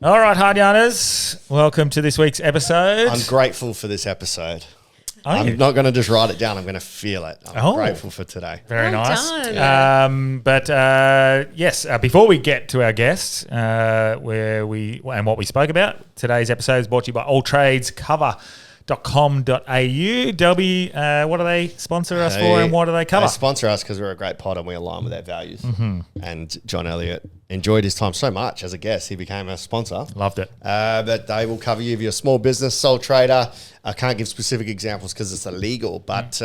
All right, hard yarners, welcome to this week's episode. I'm grateful for this episode. Are you? I'm not going to just write it down. I'm going to feel it. I'm grateful for today. Very Well nice. done. Yes, before we get to our guests, where we and what we spoke about, today's episode is brought to you by alltradescover.com.au. Delby, what do they sponsor us for and what do they cover? They sponsor us because we're a great pod and we align with their values. And John Elliott enjoyed his time so much as a guest, he became a sponsor. Loved it. But they will cover you if you're a small business, sole trader. I can't give specific examples because it's illegal, but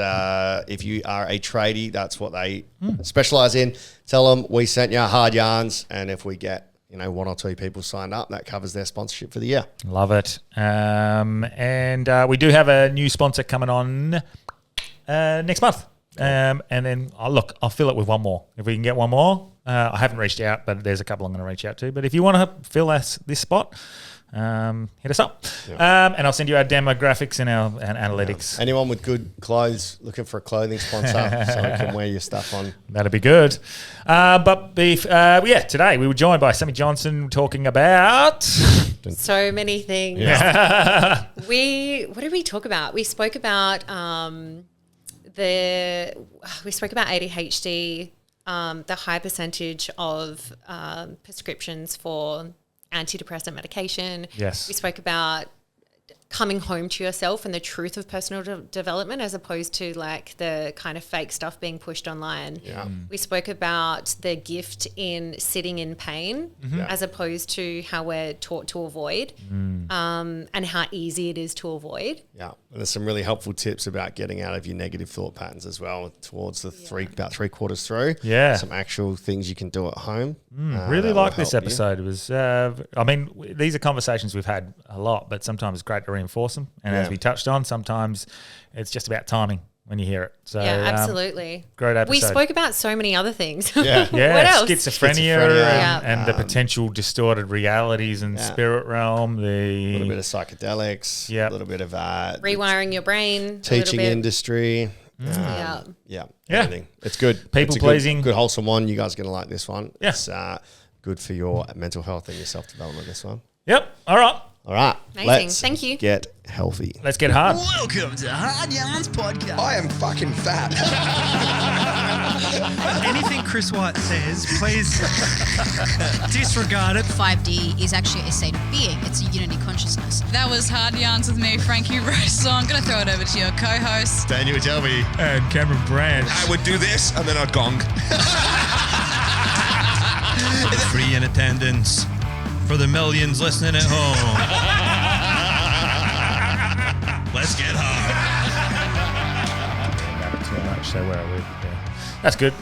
if you are a tradie, that's what they specialize in. Tell them we sent you hard yarns, and if we get one or two people signed up, that covers their sponsorship for the year. Love it. And we do have a new sponsor coming on next month. And then, I'll fill it with one more. If we can get one more, I haven't reached out, but there's a couple I'm going to reach out to. But if you want to fill this spot, hit us up. Yeah. And I'll send you our demographics and our analytics. Yeah. Anyone with good clothes looking for a clothing sponsor so you can wear your stuff on. That'd be good. Today we were joined by Sammi Johnson talking about... So many things. Yeah. What did we talk about? We spoke about ADHD, the high percentage of prescriptions for antidepressant medication. Yes. We spoke about coming home to yourself and the truth of personal development as opposed to like the kind of fake stuff being pushed online. Yeah. We spoke about the gift in sitting in pain as opposed to how we're taught to avoid and how easy it is to avoid. Yeah. And there's some really helpful tips about getting out of your negative thought patterns as well towards the about 3/4 through. Yeah. Some actual things you can do at home. Really like this episode. It was, these are conversations we've had a lot, but sometimes it's great to reinforce them. And as we touched on, sometimes it's just about timing when you hear it. So yeah, absolutely. Great episode. We spoke about so many other things. Yeah. Yeah, What else? schizophrenia. And the potential distorted realities in spirit realm. A little bit of psychedelics. Yep. A little bit of Rewiring your brain. teaching industry. Yeah. Everything. It's good. People It's a pleasing. Good wholesome one. You guys are going to like this one. Yeah. It's good for your mental health and your self-development, this one. Yep. All right. All right. Amazing. Let's Thank you. get healthy. Let's get hard. Welcome to Hard Yarns Podcast. I am fucking fat. Anything Chris White says, please disregard it. 5D is actually a state of being. It's a unity consciousness. That was Hard Yarns with me, Frankie Rose. So I'm going to throw it over to your co-host. Daniel Delby. And Cameron Branch. I would do this and then I'd gong. Free in attendance for the millions listening at home. Let's get hard. Too much, so where are we? Yeah. That's good.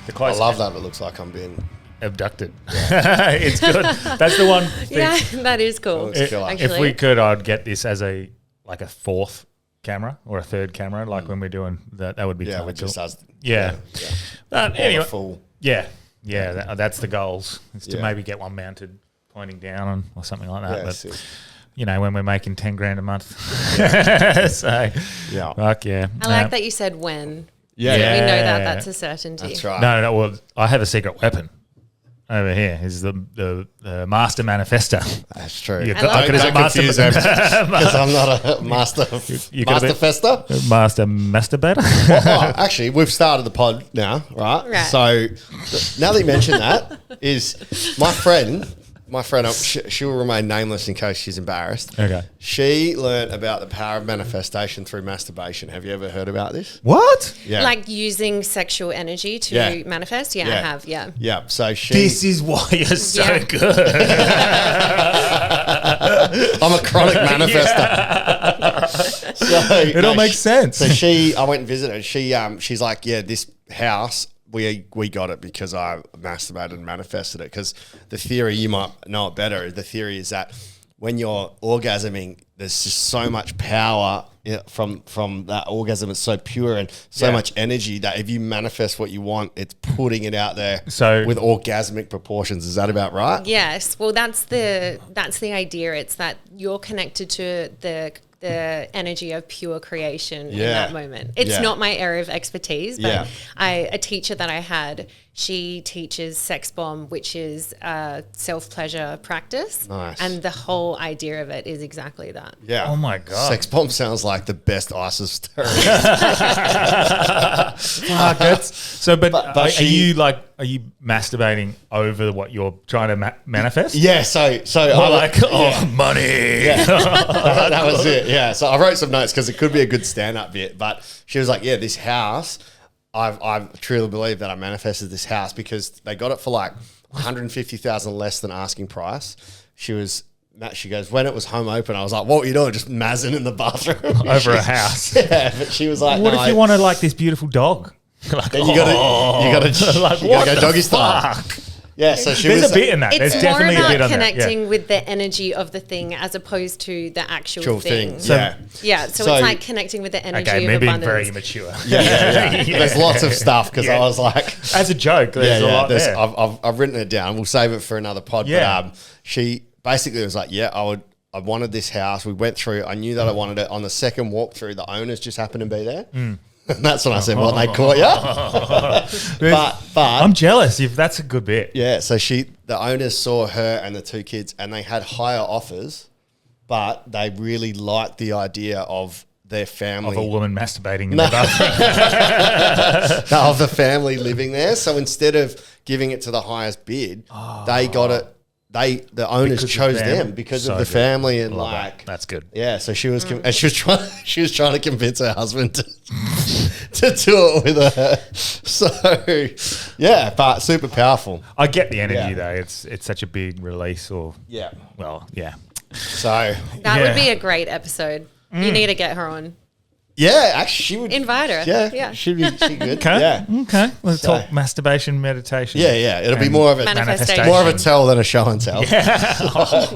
The I close love that. It looks like I'm being... abducted. It's good. That's the one thing. Yeah, that is cool. It's killer. If we could, I'd get this as a fourth camera or a third camera, like when we're doing that. That would be Yeah, kind it of cool. just has... Yeah. Anyway, Full. yeah. That's the goals. Is to Yeah. maybe get one mounted, pointing down or something like that. Yeah, but sick. when we're making 10 grand a month, so Yeah. fuck yeah. I like that you said when. Yeah. Yeah. We know that's a certainty. That's right. No. Well, I have a secret weapon over here. Is the master manifester. That's true. You I love could- that. Don't confuse them because I'm not a master You could master be- fester. Master masturbator. Oh, actually, we've started the pod now, right? Right. So now that you mention that, is my friend, she will remain nameless in case she's embarrassed. Okay. She learnt about the power of manifestation through masturbation. Have you ever heard about this? What? Yeah. Like using sexual energy to Yeah. manifest? Yeah, I Yeah. have, yeah. Yeah. So she. This is why you're so Yeah. good. I'm a chronic manifester. It all makes sense. So I went and visited her. She's like, yeah, this house, we got it because I masturbated and manifested it. Because the theory, you might know it better, the theory is that when you're orgasming, there's just so much power from that orgasm. It's so pure and so much energy that if you manifest what you want, it's putting it out there with orgasmic proportions. Is that about right? Yes. Well, that's the idea. It's that you're connected to the energy of pure creation in that moment. It's not my area of expertise, but a teacher that I had, she teaches Sex Bomb, which is a self-pleasure practice. Nice. And the whole idea of it is exactly that. Yeah. Oh my God. Sex Bomb sounds like the best ISIS terrorist. Are she- you masturbating over what you're trying to manifest? Yeah, so money. Yeah. that was it. Yeah. So I wrote some notes because it could be a good stand-up bit. But she was like, "Yeah, this house, I truly believe that I manifested this house because they got it for like 150,000 less than asking price." She goes, when it was home open, I was like, "What were you doing? Just mazzing in the bathroom Over a house. Yeah, but she was like, What "No, if you wanted like this beautiful dog? Like, then you gotta like, go what the doggy style." fuck? Yeah. So she There's was a bit in that. It's There's more definitely a bit about on connecting that. with the energy of the thing as opposed to the actual thing. Yeah. Yeah, so So- it's like connecting with the energy Okay, of maybe abundance. very immature. Yeah. There's lots of stuff because I Yeah. was like, As a joke, there's a lot there. I've written it down. We'll save it for another pod. Yeah. But she basically was like, "Yeah, I wanted this house. We went through. I knew that I wanted it. On the second walkthrough, the owners just happened to be there." And that's when I said, "Well, they caught you." but I'm jealous if that's a good bit. yeah, so the owners saw her and the two kids, and they had higher offers, but they really liked the idea of their family Of a woman masturbating in the bathroom. of the family living there. So instead of giving it to the highest bid, they got it. The owners Because of chose them. them because So of the good. family and Love like that. That's good. yeah. So she was and she was trying to convince her husband to do it with her. So yeah, but super powerful. I get the energy Yeah. though. It's such a big release. Or Yeah. well, yeah. So That Yeah. would be a great episode. You need to get her on. yeah, actually she would Invite her. Yeah, Yeah. she'd be good. Okay. Yeah. Okay. Let's So- talk masturbation, meditation. Yeah. It'll be And more of a Manifestation. more of a tell than a show and tell. So,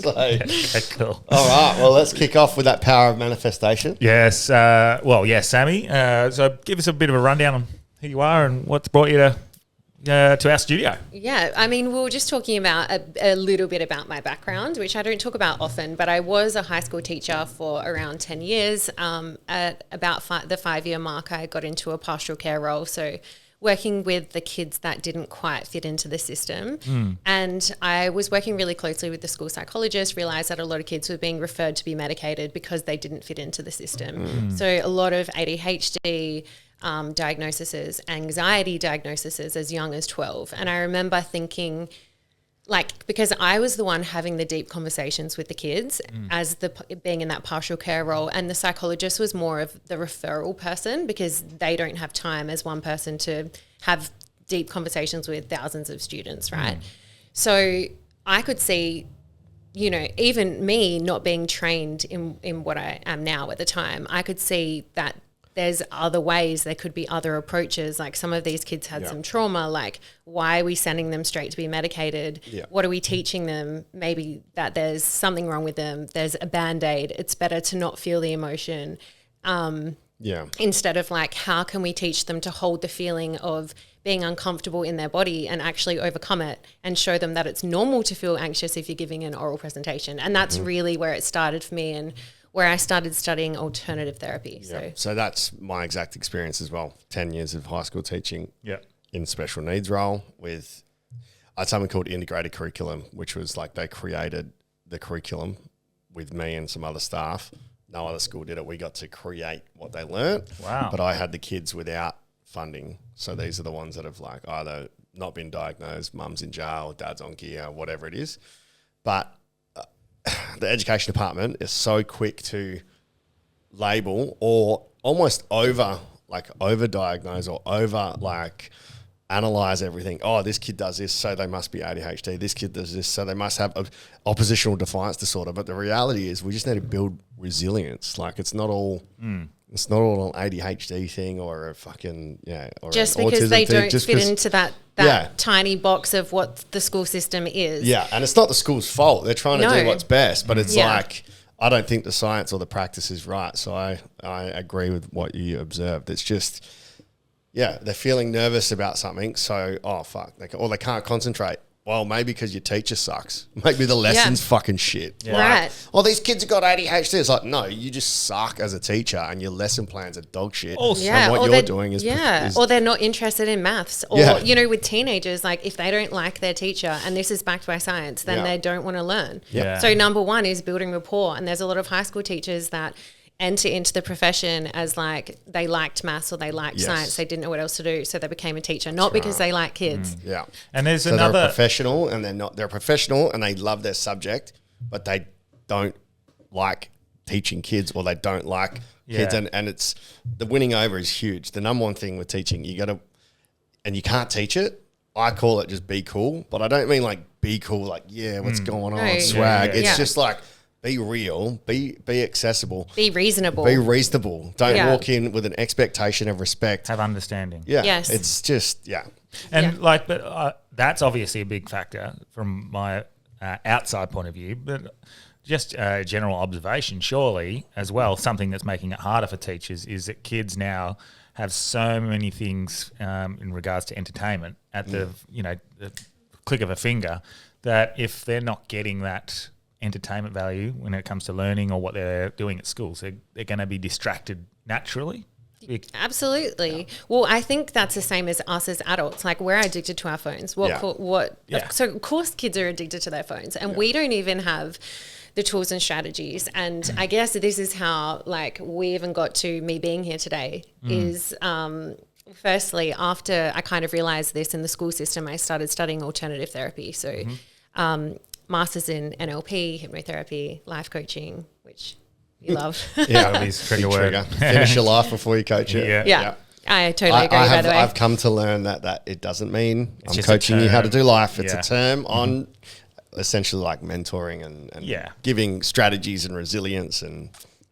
Okay, cool. all right. Well, let's kick off with that power of manifestation. Yes. Sammi. So give us a bit of a rundown on who you are and what's brought you to our studio. Yeah, I mean, we were just talking about a little bit about my background, which I don't talk about often, but I was a high school teacher for around 10 years. At about the 5-year mark, I got into a pastoral care role, so working with the kids that didn't quite fit into the system. And I was working really closely with the school psychologist, realised that a lot of kids were being referred to be medicated because they didn't fit into the system. So a lot of ADHD, diagnoses, anxiety diagnoses as young as 12. And I remember thinking, like, because I was the one having the deep conversations with the kids as being in that partial care role, and the psychologist was more of the referral person because they don't have time as one person to have deep conversations with thousands of students, right? So I could see, you know, even me not being trained in what I am now at the time, I could see that there's other ways, there could be other approaches. Like some of these kids had some trauma, like why are we sending them straight to be medicated? Yeah. What are we teaching them? Maybe that there's something wrong with them. There's a Band-Aid. It's better to not feel the emotion. Yeah. Instead of like, how can we teach them to hold the feeling of being uncomfortable in their body and actually overcome it and show them that it's normal to feel anxious if you're giving an oral presentation. And that's really where it started for me and where I started studying alternative therapy. So that's my exact experience as well. 10 years of high school teaching in special needs role with something called integrated curriculum, which was like they created the curriculum with me and some other staff. No other school did it. We got to create what they learnt. Wow. But I had the kids without funding. So these are the ones that have like either not been diagnosed, mum's in jail, dad's on gear, whatever it is. But the education department is so quick to label or almost over-diagnose or analyze everything. Oh, this kid does this, so they must be ADHD. This kid does this, so they must have oppositional defiance disorder. But the reality is we just need to build resilience. Like it's not all it's not all an ADHD thing or a fucking or just an because autism they thing, don't just fit 'cause- into that tiny box of what the school system is. Yeah, and it's not the school's fault. They're trying to do No. what's best, but it's Yeah. like I don't think the science or the practice is right. So I agree with what you observed. It's just they're feeling nervous about something. So fuck, they can't concentrate. well, maybe because your teacher sucks. Maybe the lesson's fucking shit. Yeah. Right. Well, these kids have got ADHD. It's like, no, you just suck as a teacher and your lesson plans are dog shit. And what you're doing is... or they're not interested in maths. Or, you know, with teenagers, like if they don't like their teacher, and this is backed by science, then they don't want to learn. Yeah. So number one is building rapport. And there's a lot of high school teachers that enter into the profession as like they liked maths or they liked science. They didn't know what else to do. So they became a teacher, not because they like kids. Yeah. And there's so another... they're a professional and they're a professional and they love their subject, but they don't like teaching kids or they don't like kids. And it's the winning over is huge. The number one thing with teaching, you can't teach it. I call it just be cool, but I don't mean like be cool, like, what's going on, swag. It's just like, be real, be accessible. Be reasonable. Be reasonable. Don't walk in with an expectation of respect. Have understanding. Yeah. Yes. It's just, And but that's obviously a big factor from my outside point of view, but just general observation, surely as well, something that's making it harder for teachers is that kids now have so many things in regards to entertainment at the click of a finger, that if they're not getting that entertainment value when it comes to learning or what they're doing at school, so they're going to be distracted naturally. Absolutely. Well, I think that's the same as us as adults. Like we're addicted to our phones. So of course kids are addicted to their phones, and we don't even have the tools and strategies. And I guess this is how like we even got to me being here today is firstly, after I kind of realized this in the school system, I started studying alternative therapy. So masters in NLP, hypnotherapy, life coaching, which you love. Trigger. Finish your life before you coach it. Yeah. I totally agree, by the way. I've come to learn that it doesn't mean It's I'm coaching you how to do life. It's a term Mm-hmm. on essentially like mentoring and giving strategies and resilience and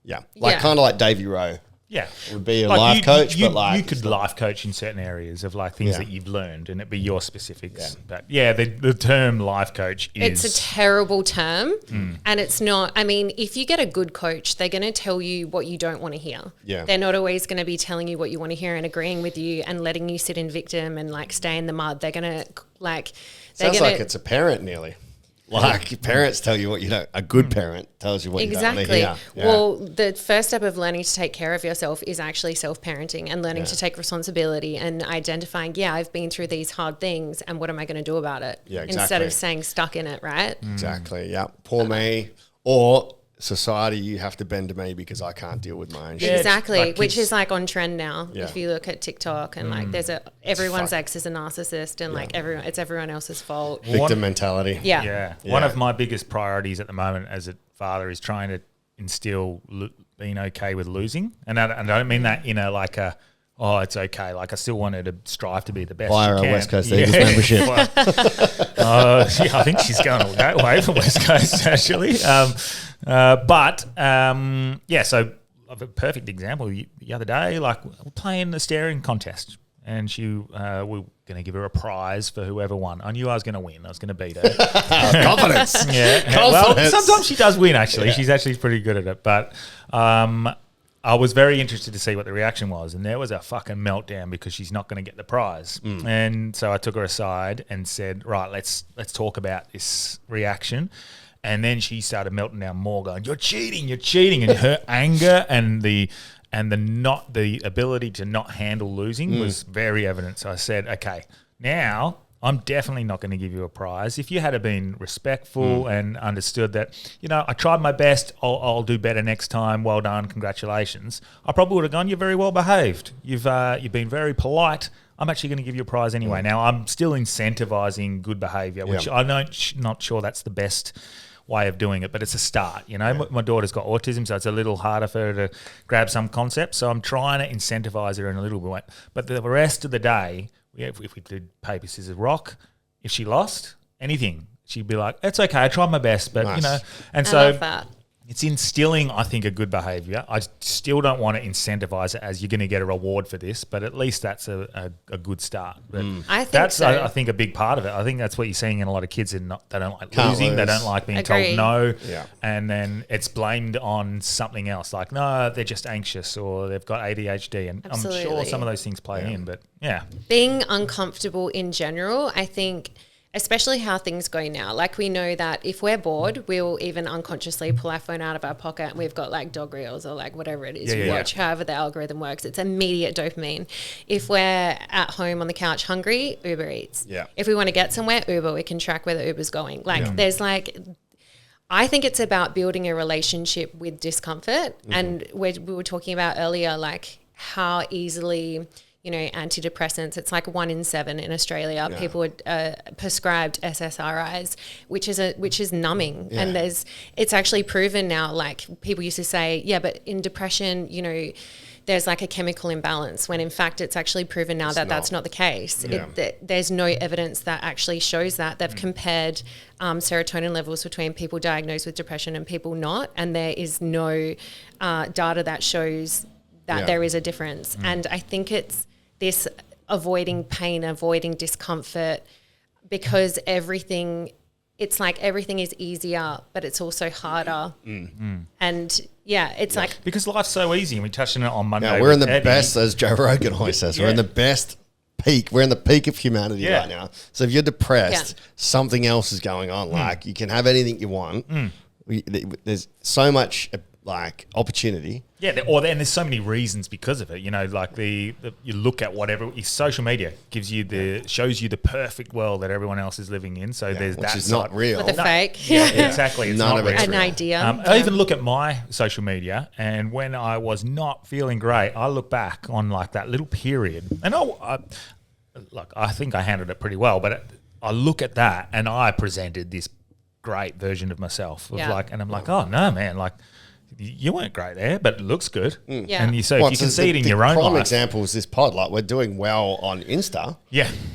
kind of like Davey Rowe. Yeah, would be a life coach, but like you could life coach in certain areas of like things that you've learned, and it'd be your specifics. But the term life coach is it's a terrible term, and it's not. I mean, if you get a good coach, they're going to tell you what you don't want to hear. Yeah, they're not always going to be telling you what you want to hear and agreeing with you and letting you sit in victim and like stay in the mud. They're going to like. Sounds like it's a parent nearly. Like parents tell you what you don't. A good parent tells you what you don't want to hear. Yeah. Well, the first step of learning to take care of yourself is actually self-parenting and learning to take responsibility and identifying, I've been through these hard things and what am I going to do about it? Yeah, exactly. Instead of staying stuck in it, right? Exactly, yeah. Poor me. Or society, you have to bend to me because I can't deal with my own shit. Exactly, like which is like on trend now. Yeah. If you look at TikTok and like there's everyone's ex is a narcissist and like it's everyone else's fault. Victim mentality. Yeah. One of my biggest priorities at the moment as a father is trying to instill being okay with losing, and I don't mean that in a like a it's okay. Like I still wanted to strive to be the best. Buy her a West Coast Eagles membership. I think she's going all that way from West Coast actually. So I have a perfect example. The other day, like we're playing the staring contest, and we're going to give her a prize for whoever won. I knew I was going to win. I was going to beat her. Confidence. Well, sometimes she does win. Actually, she's actually pretty good at it. But I was very interested to see what the reaction was, and there was a fucking meltdown because she's not going to get the prize. And so I took her aside and said, "Right, let's talk about this reaction." And then she started melting down more, going, "You're cheating!" And her anger and the ability to not handle losing was very evident. So I said, "Okay, now I'm definitely not going to give you a prize. If you had been respectful and understood that, I tried my best, I'll do better next time. Well done, congratulations." I probably would have gone, "You're very well behaved. You've been very polite. I'm actually going to give you a prize anyway." Now I'm still incentivizing good behavior, which I'm not sure that's the best way of doing it, but it's a start. My daughter's got autism, so it's a little harder for her to grab some concepts. So I'm trying to incentivize her in a little bit. But the rest of the day, if we did paper, scissors, rock, if she lost anything, she'd be like, "It's okay, I tried my best." But Nice. And I so love that. it's instilling, I think, a good behaviour. I still don't want to incentivize it as you're going to get a reward for this, but at least that's a good start. But I think that's, so. I think, a big part of it. I think that's what you're seeing in a lot of kids. They don't like Can't losing. They lose. don't like being Agree. told no. Yeah. And then it's blamed on something else. Like, no, they're just anxious or they've got ADHD. And I'm sure Absolutely. some of those things play in. But, yeah. Being uncomfortable in general, I think especially how things go now. Like we know that if we're bored, we'll even unconsciously pull our phone out of our pocket and we've got like dog reels or like whatever it is you watch, however the algorithm works. It's immediate dopamine. If we're at home on the couch hungry, Uber Eats. Yeah. If we want to get somewhere, Uber, we can track where the Uber's going. Like there's like, I think it's about building a relationship with discomfort. And we were talking about earlier, like how easily, you know, antidepressants, it's like 1 in 7 in Australia. People are prescribed SSRIs, which is numbing. Yeah. And it's actually proven now, like people used to say, yeah, but in depression, you know, there's like a chemical imbalance, when in fact it's actually proven now that that's not the case. Yeah. There's no evidence that actually shows that. They've compared serotonin levels between people diagnosed with depression and people not, and there is no data that shows that there is a difference. And I think it's this avoiding pain, avoiding discomfort, because it's like everything is easier, but it's also harder. And it's like, Because life's so easy, and we touched on it on Monday. Yeah, we're in the with Eddie. best, as Joe Rogan always says. We're in the best peak. We're in the peak of humanity right now. So if you're depressed, something else is going on. Like you can have anything you want. There's so much like opportunity. Yeah, and there's so many reasons because of it. You know, like you look at whatever social media gives you shows you the perfect world that everyone else is living in. So there's which that is not real. with the fake. Yeah, exactly. It's None not of it's real. An idea. I even look at my social media, and when I was not feeling great, I look back on like that little period, and I think I handled it pretty well. But I look at that, and I presented this great version of myself. And I'm like, oh no, man, like. You weren't great there, but it looks good. Yeah. And if you can see it in your own prime life. example is this pod. Like we're doing well on Insta,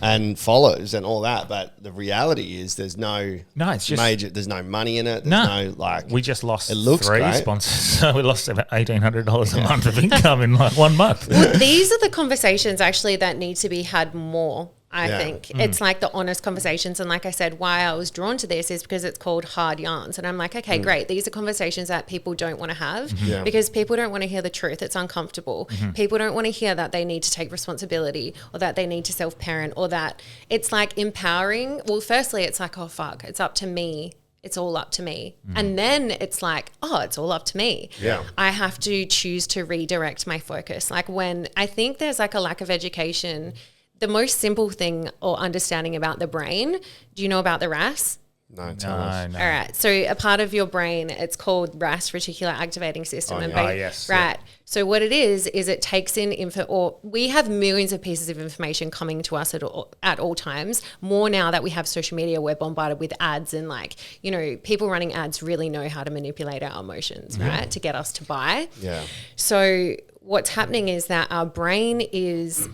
and follows and all that. But the reality is, there's it's just major. There's no money in it. There's no like. We just lost it looks 3 great. sponsors, so we lost about $1,800 a month of income in like 1 month. Well, these are the conversations actually that need to be had more. I think it's like the honest conversations. And like I said, why I was drawn to this is because it's called hard yarns. And I'm like, okay, great. These are conversations that people don't want to have because people don't want to hear the truth. It's uncomfortable. People don't want to hear that they need to take responsibility or that they need to self-parent or that it's like empowering. Well, firstly, it's like, oh, fuck, it's up to me. It's all up to me. And then it's like, oh, it's all up to me. Yeah. I have to choose to redirect my focus. Like when I think there's like a lack of education, the most simple thing or understanding about the brain, do you know about the RAS? No, tell us. No. All right. So a part of your brain, it's called RAS, reticular activating system. Yes. Right. So what it is it takes in we have millions of pieces of information coming to us at all times. More now that we have social media, we're bombarded with ads and like, you know, people running ads really know how to manipulate our emotions, right? To get us to buy. Yeah. So what's happening is that our brain is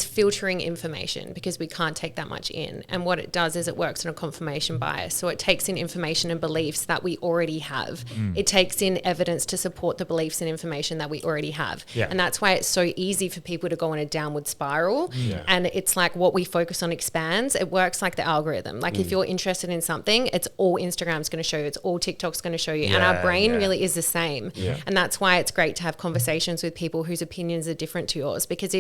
filtering information because we can't take that much in. And what it does is it works on a confirmation bias. So it takes in information and beliefs that we already have. It takes in evidence to support the beliefs and information that we already have. Yeah. And that's why it's so easy for people to go in a downward spiral. And it's like what we focus on expands. It works like the algorithm. Like if you're interested in something, it's all Instagram's going to show you. It's all TikTok's going to show you. And our brain really is the same. And that's why it's great to have conversations with people whose opinions are different to yours. Because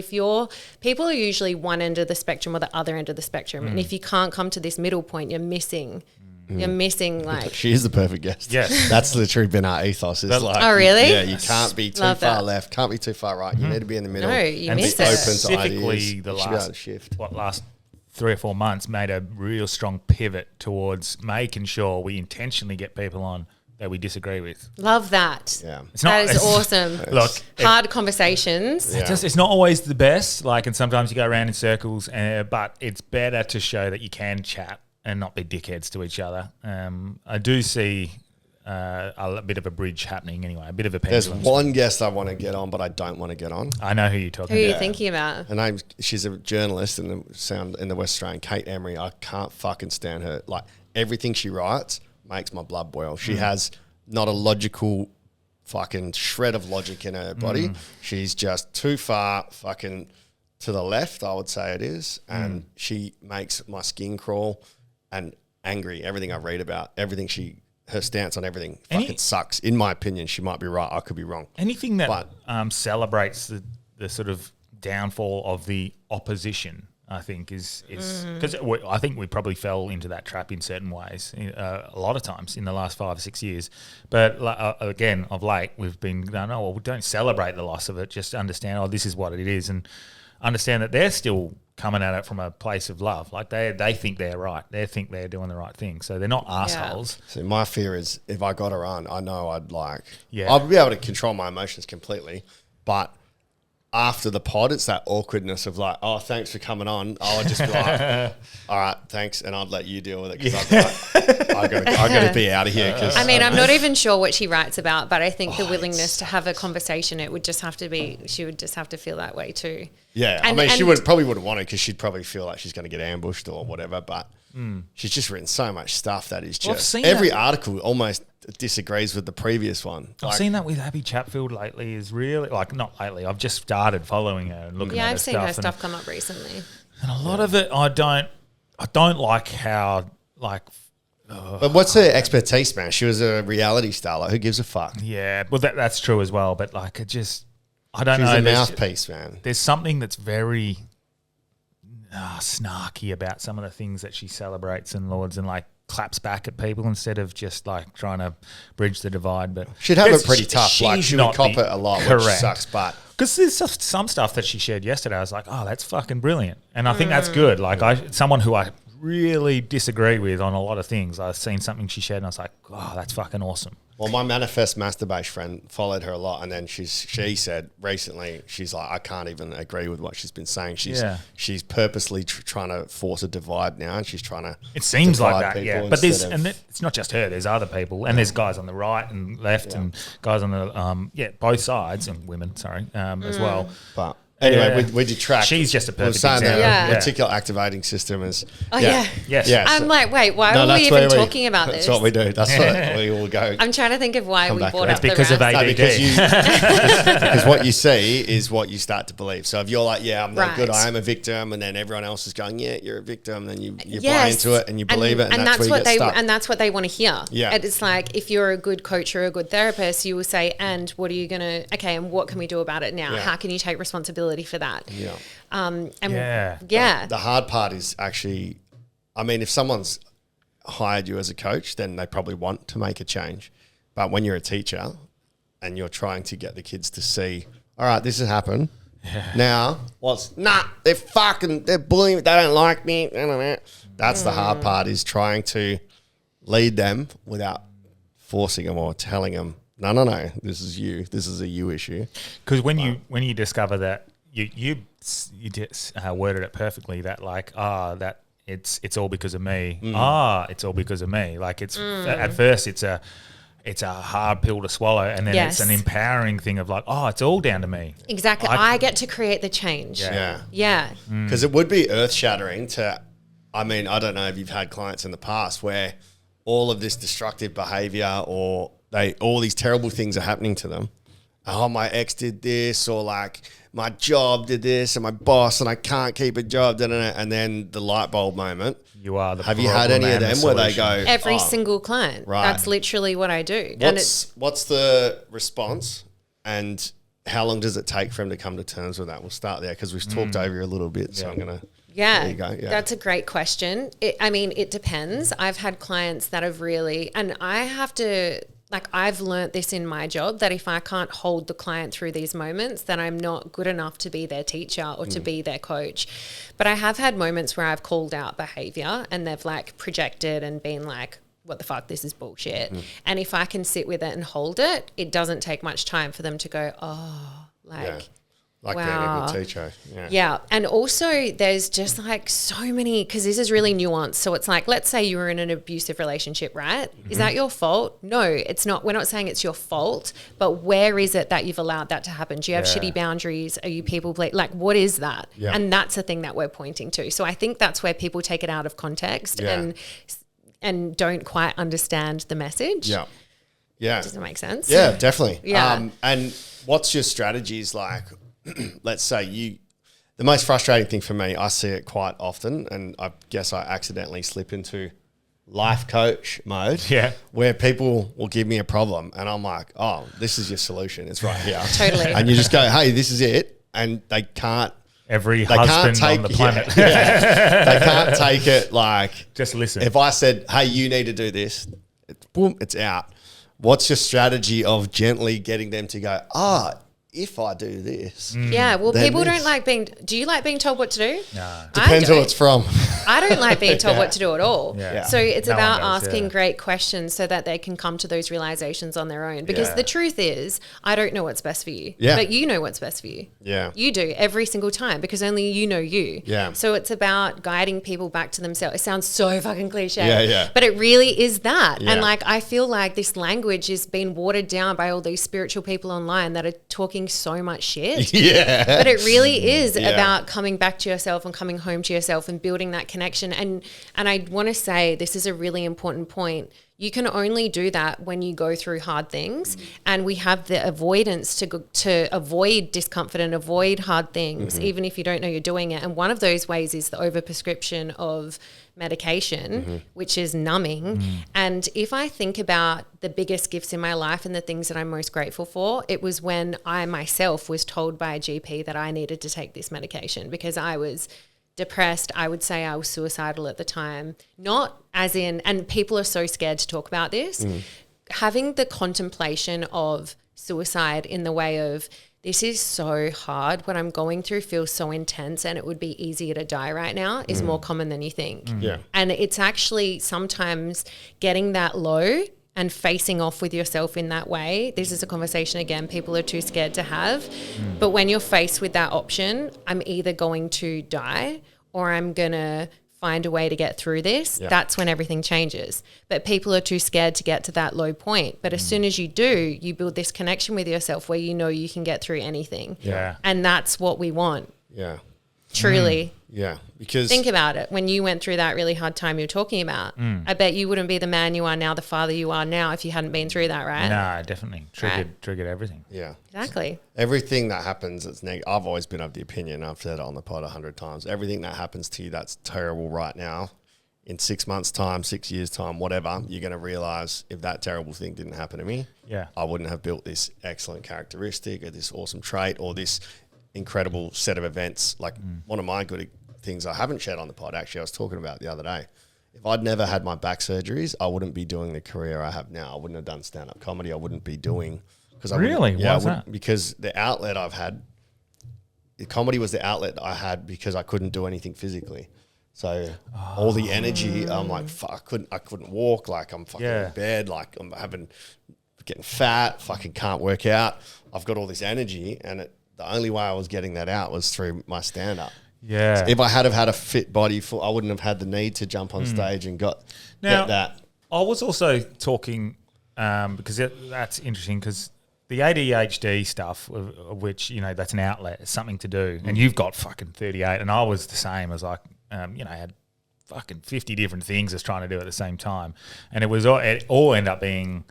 people are usually one end of the spectrum or the other end of the spectrum. And if you can't come to this middle point, you're missing. You're missing like... She is the perfect guest. Yes. That's literally been our ethos. Is like, oh, really? Yeah, you can't be too Love far that. left, can't be too far right. You need to be in the middle. No, you And miss be it. open to specifically ideas. the You should be able to last shift. last 3 or 4 months made a real strong pivot towards making sure we intentionally get people on that we disagree with. Love that. Yeah. That is awesome. Look, Hard conversations. it's not always the best. Like, and sometimes you go around in circles. But it's better to show that you can chat and not be dickheads to each other. I do see a bit of a bridge happening anyway. A bit of a There's pendulum. one guest I want to get on, but I don't want to get on. I know who you're talking Who are about. you thinking about? Her name's, she's a journalist in the West Australian, Kate Emery. I can't fucking stand her. Like everything she writes makes my blood boil. She has not a logical fucking shred of logic in her body. She's just too far fucking to the left, I would say it is. And she makes my skin crawl and angry. Everything I read about, her stance on everything fucking sucks. In my opinion, she might be right. I could be wrong. Anything that celebrates the sort of downfall of the opposition I think is because I think we probably fell into that trap in certain ways a lot of times in the last 5 or 6 years. But again, of late, we've been going, oh, well, we don't celebrate the loss of it. Just understand, oh, this is what it is, and understand that they're still coming at it from a place of love. Like they think they're right. They think they're doing the right thing. So they're not assholes. So my fear is if I got her on, I know I'd Yeah. I'd be able to control my emotions completely, but after the pod, it's that awkwardness of like, oh, thanks for coming on. I would just be like, all right, thanks, and I'd let you deal with it because I got to be out of here. Cause, I mean, I'm not even sure what she writes about, but I think the willingness to have a conversation, it would just have to be, she would just have to feel that way too. Yeah, And- I mean, she and- probably wouldn't want to because she'd probably feel like she's going to get ambushed or whatever, but she's just written so much stuff that is Well, I've just, seen every that. article almost disagrees with the previous one. I've seen that with Abby Chatfield lately. Is really like not lately. I've just started following her and looking at Yeah, her I've seen stuff. her stuff come up recently. And a lot of it, I don't like how like. But what's her expertise, man? She was a reality star. Like, who gives a fuck? Yeah, well, that's true as well. But like, it just, I don't She's know. a There's- mouthpiece, man. There's something that's very snarky about some of the things that she celebrates and lauds and like claps back at people instead of just like trying to bridge the divide. But She'd have it's- it pretty tough. Like, she's she not would cop the- it a lot, which correct. sucks, but... Because there's some stuff that she shared yesterday. I was like, oh, that's fucking brilliant. And I think that's good. Like someone who I really disagree with on a lot of things. I've seen something she shared and I was like, oh, that's fucking awesome. Well, my manifest masturbation friend followed her a lot, and then she said recently, she's like, I can't even agree with what she's been saying. She's purposely trying to force a divide now, and she's trying to. It seems like divide that, people yeah. But there's, instead and of- it's not just her. There's other people, and there's guys on the right and left, and guys on the both sides, and women, sorry, as well. But anyway, Yeah. we detract. She's just a We were perfect saying example. that Yeah. reticular activating system is. Oh, yeah. Yes. Yeah. I'm so- like, wait, why No, were we that's where even talking about That's this? what we do. That's what we all go. I'm trying to think of why Come we back brought around. up the Because of rats. No, ADD. because what you see is what you start to believe. So if you're like, yeah, I'm no Right. good, I am a victim, and then everyone else is going, yeah, you're a victim, then you buy Yes. into it and you believe it, and that's where you what get stuck. and that's what they want to hear. Yeah. And it's like if you're a good coach or a good therapist, you will say, and what are you gonna? Okay, and what can we do about it now? Yeah. How can you take responsibility for that? Yeah. And Yeah. The hard part is actually, I mean, if someone's hired you as a coach, then they probably want to make a change. But when you're a teacher and you're trying to get the kids to see, all right, this has happened. Now, they're bullying me, they don't like me. That's the hard part, is trying to lead them without forcing them or telling them, no, this is you. This is a you issue. Because when you discover that you just worded it perfectly, that like that it's all because of me. It's all because of me. Like it's at first it's a hard pill to swallow, and then Yes. it's an empowering thing of like, oh, it's all down to me. exactly, I get to create the change. Yeah. Yeah. Because it would be earth shattering to, I mean, I don't know if you've had clients in the past where all of this destructive behavior or all these terrible things are happening to them. Oh, my ex did this, or like my job did this, and my boss, and I can't keep a job, and then the light bulb moment. You are the Have you had any of them where they go, Every "Oh, single client. Right. That's literally what I do. And it's what's the response, and how long does it take for them to come to terms with that? We'll start there because we've talked over a little bit, so I'm gonna. yeah, There you go, yeah. that's a great question. It depends. I've had clients that have really, and I have to, like, I've learnt this in my job that if I can't hold the client through these moments, then I'm not good enough to be their teacher or to be their coach. But I have had moments where I've called out behavior and they've like projected and been like, what the fuck, this is bullshit. And if I can sit with it and hold it, it doesn't take much time for them to go, oh, like... Yeah. Like Wow. being a good teacher. Yeah. Yeah. And also there's just like so many, because this is really nuanced. So it's like, let's say you were in an abusive relationship, right? Is that your fault? No, it's not. We're not saying it's your fault, but where is it that you've allowed that to happen? Do you have shitty boundaries? Are you people like, what is that? Yeah. And that's the thing that we're pointing to. So I think that's where people take it out of context Yeah. and don't quite understand the message. Yeah. Yeah. Does that make sense? Yeah, definitely. Yeah. And what's your strategies like? Let's say the most frustrating thing for me, I see it quite often, and I guess I accidentally slip into life coach mode. Yeah. Where people will give me a problem and I'm like, oh, this is your solution. It's right here. Totally. And you just go, hey, this is it. And they can't every They can't husband take on the planet. They can't take it like Just listen. if I said, "Hey, you need to do this," boom, it's out. What's your strategy of gently getting them to go? If I do this, Yeah, well, then people this. don't like being. Do you like being told what to do? No. Depends who it's from. I don't like being told what to do at all. Yeah. So it's No one about does, asking yeah. great questions so that they can come to those realizations on their own. Because Yeah. the truth is, I don't know what's best for you. Yeah. But you know what's best for you. Yeah. You do every single time because only you know you. Yeah. So it's about guiding people back to themselves. It sounds so fucking cliche. Yeah, yeah. But it really is that. Yeah. And like, I feel like this language is being watered down by all these spiritual people online that are talking so much shit. Yeah. But it really is Yeah. about coming back to yourself and coming home to yourself and building that connection. And I want to say this is a really important point. You can only do that when you go through hard things, and we have the avoidance to avoid discomfort and avoid hard things, even if you don't know you're doing it. And one of those ways is the overprescription of medication, which is numbing. And if I think about the biggest gifts in my life and the things that I'm most grateful for, it was when I myself was told by a GP that I needed to take this medication because I was depressed. I would say I was suicidal at the time, not as in, and people are so scared to talk about this, having the contemplation of suicide in the way of, this is so hard. What I'm going through feels so intense and it would be easier to die right now is more common than you think. Yeah. And it's actually sometimes getting that low and facing off with yourself in that way. This is a conversation, again, people are too scared to have. But when you're faced with that option, I'm either going to die or I'm going to find a way to get through this, that's when everything changes. But people are too scared to get to that low point. But as soon as you do, you build this connection with yourself where you know you can get through anything. Yeah. And that's what we want, Yeah. truly. Yeah. Because Think about it. When you went through that really hard time you're talking about, I bet you wouldn't be the man you are now, the father you are now, if you hadn't been through that, right? No, definitely. Triggered everything. yeah. Exactly. Everything that happens that's negative, I've always been of the opinion, I've said it on the pod 100 times, everything that happens to you that's terrible right now, in 6 months' time, 6 years' time, whatever, you're going to realize if that terrible thing didn't happen to me, I wouldn't have built this excellent characteristic or this awesome trait or this incredible set of events. Like one of my good things I haven't shared on the pod, actually, I was talking about the other day. If I'd never had my back surgeries, I wouldn't be doing the career I have now. I wouldn't have done stand-up comedy. I wouldn't be doing... Really? Why is that? Because the outlet I've had, the comedy was the outlet I had because I couldn't do anything physically. So all the energy, I'm like, fuck, I couldn't walk. Like I'm fucking in bed. Like I'm getting fat. Fucking can't work out. I've got all this energy, and the only way I was getting that out was through my stand-up. Yeah. So if I had have had a fit body, I wouldn't have had the need to jump on stage and get that. I was also talking because that's interesting because the ADHD stuff, of which, you know, that's an outlet, it's something to do. And you've got fucking 38, and I was the same. I was like, you know, I had fucking 50 different things I was trying to do at the same time. And it all ended up being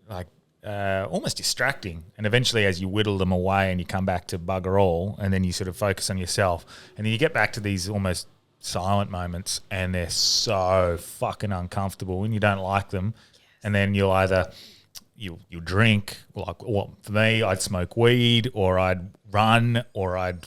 like almost distracting. And eventually as you whittle them away and you come back to bugger all, and then you sort of focus on yourself, and then you get back to these almost silent moments, and they're so fucking uncomfortable and you don't like them. And then you'll either... You drink, like, well, for me, I'd smoke weed, or I'd run, or I'd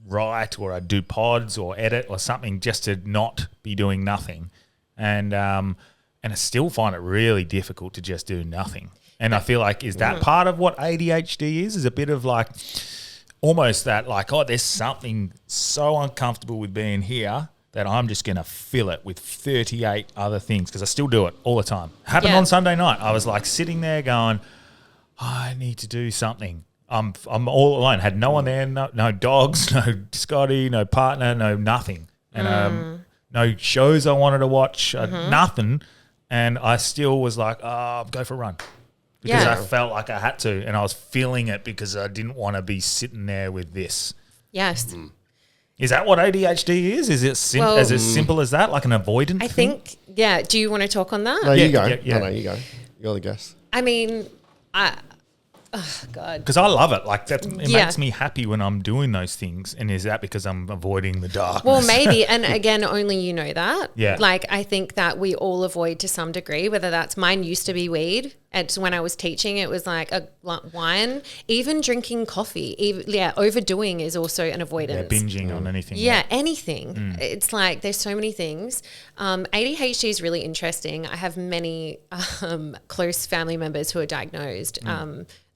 write, or I'd do pods or edit or something just to not be doing nothing. And I still find it really difficult to just do nothing. And I feel like, is that part of what ADHD is? Is a bit of like, almost that like, oh, there's something so uncomfortable with being here that I'm just going to fill it with 38 other things, because I still do it all the time. Happened on Sunday night. I was like sitting there going, I need to do something. I'm all alone. Had no one there, no dogs, no Scotty, no partner, no nothing. And no shows I wanted to watch, nothing. And I still was like, go for a run. Because I felt like I had to, and I was feeling it because I didn't want to be sitting there with this. Yes. Is that what ADHD is? Is it as simple as that, like an avoidant I thing? think, yeah. Do you want to talk on that? No, you go. Yeah. No, you go. You're the guest. I mean, God. Because I love it. Like that, it Yeah. makes me happy when I'm doing those things. And is that because I'm avoiding the darkness? Well, maybe. And again, only you know that. Yeah. Like, I think that we all avoid to some degree, whether that's mine used to be weed. And when I was teaching, it was like a wine, even drinking coffee. Overdoing is also an avoidance. Binging on anything. Yeah, anything. It's like there's so many things. ADHD is really interesting. I have many close family members who are diagnosed.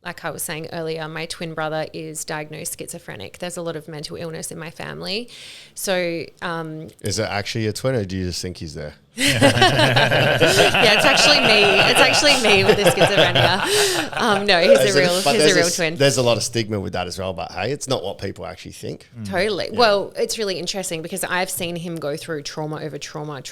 Like I was saying earlier, my twin brother is diagnosed schizophrenic. There's a lot of mental illness in my family. So Is it actually a twin, or do you just think he's there? yeah, it's actually me. It's actually me with the schizophrenia. No, he's a real twin. There's a lot of stigma with that as well, but hey, it's not what people actually think. Totally. Yeah. Well, it's really interesting because I've seen him go through trauma over trauma.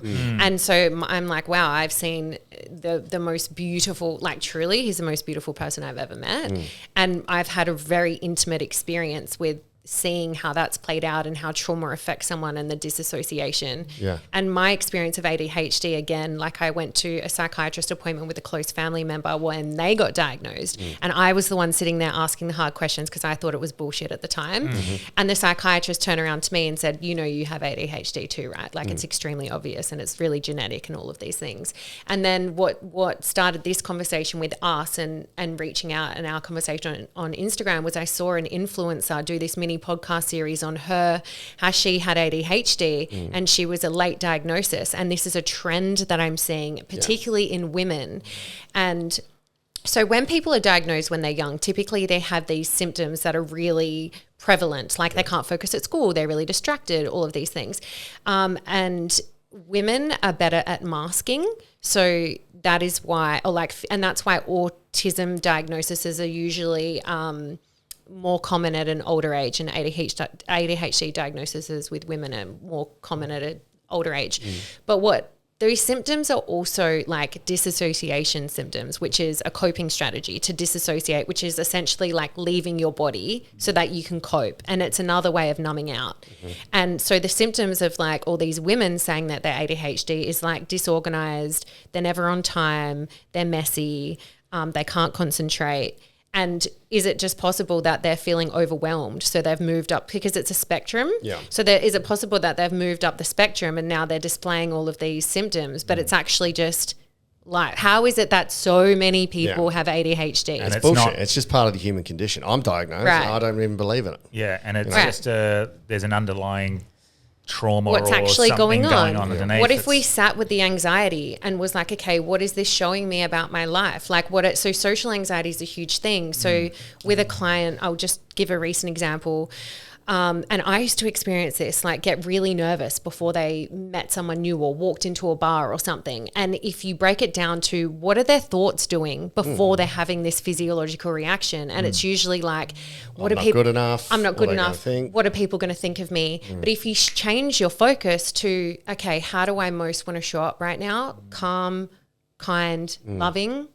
And so I'm like, wow, I've seen the most beautiful, like truly, he's the most beautiful person I've ever met. And I've had a very intimate experience with seeing how that's played out and how trauma affects someone and the disassociation. Yeah. And my experience of ADHD, again, like I went to a psychiatrist appointment with a close family member when they got diagnosed. And I was the one sitting there asking the hard questions because I thought it was bullshit at the time. And the psychiatrist turned around to me and said, you know, you have ADHD too, right? Like it's extremely obvious and it's really genetic and all of these things. And then what started this conversation with us and reaching out and our conversation on Instagram was I saw an influencer do this mini podcast series on her, how she had ADHD and she was a late diagnosis. And this is a trend that I'm seeing, particularly in women. And so when people are diagnosed when they're young, typically they have these symptoms that are really prevalent, like they can't focus at school, they're really distracted, all of these things. And women are better at masking. So that is why, and that's why autism diagnoses are usually more common at an older age, and ADHD diagnoses with women are more common at an older age. But what those symptoms are also like disassociation symptoms, which is a coping strategy to disassociate, which is essentially like leaving your body so that you can cope. And it's another way of numbing out. And so the symptoms of like all these women saying that they're ADHD is like disorganized, they're never on time, they're messy, they can't concentrate. And is it just possible that they're feeling overwhelmed? So they've moved up because it's a spectrum. Yeah. So is it possible that they've moved up the spectrum and now they're displaying all of these symptoms, but it's actually just like, how is it that so many people have ADHD? And It's bullshit. It's just part of the human condition. I'm diagnosed and I don't even believe in it. Yeah, and it's just there's an underlying trauma what's or actually something going on underneath. What if we sat with the anxiety and was like, okay, what is this showing me about my life? Like so social anxiety is a huge thing. So with a client, I'll just give a recent example. And I used to experience this, like get really nervous before they met someone new or walked into a bar or something. And if you break it down to what are their thoughts doing before they're having this physiological reaction, and it's usually like, what I'm are not people? good enough. I'm not good What are they enough. gonna think? What are people going to think of me? But if you change your focus to, okay, how do I most want to show up right now? Calm, kind, loving,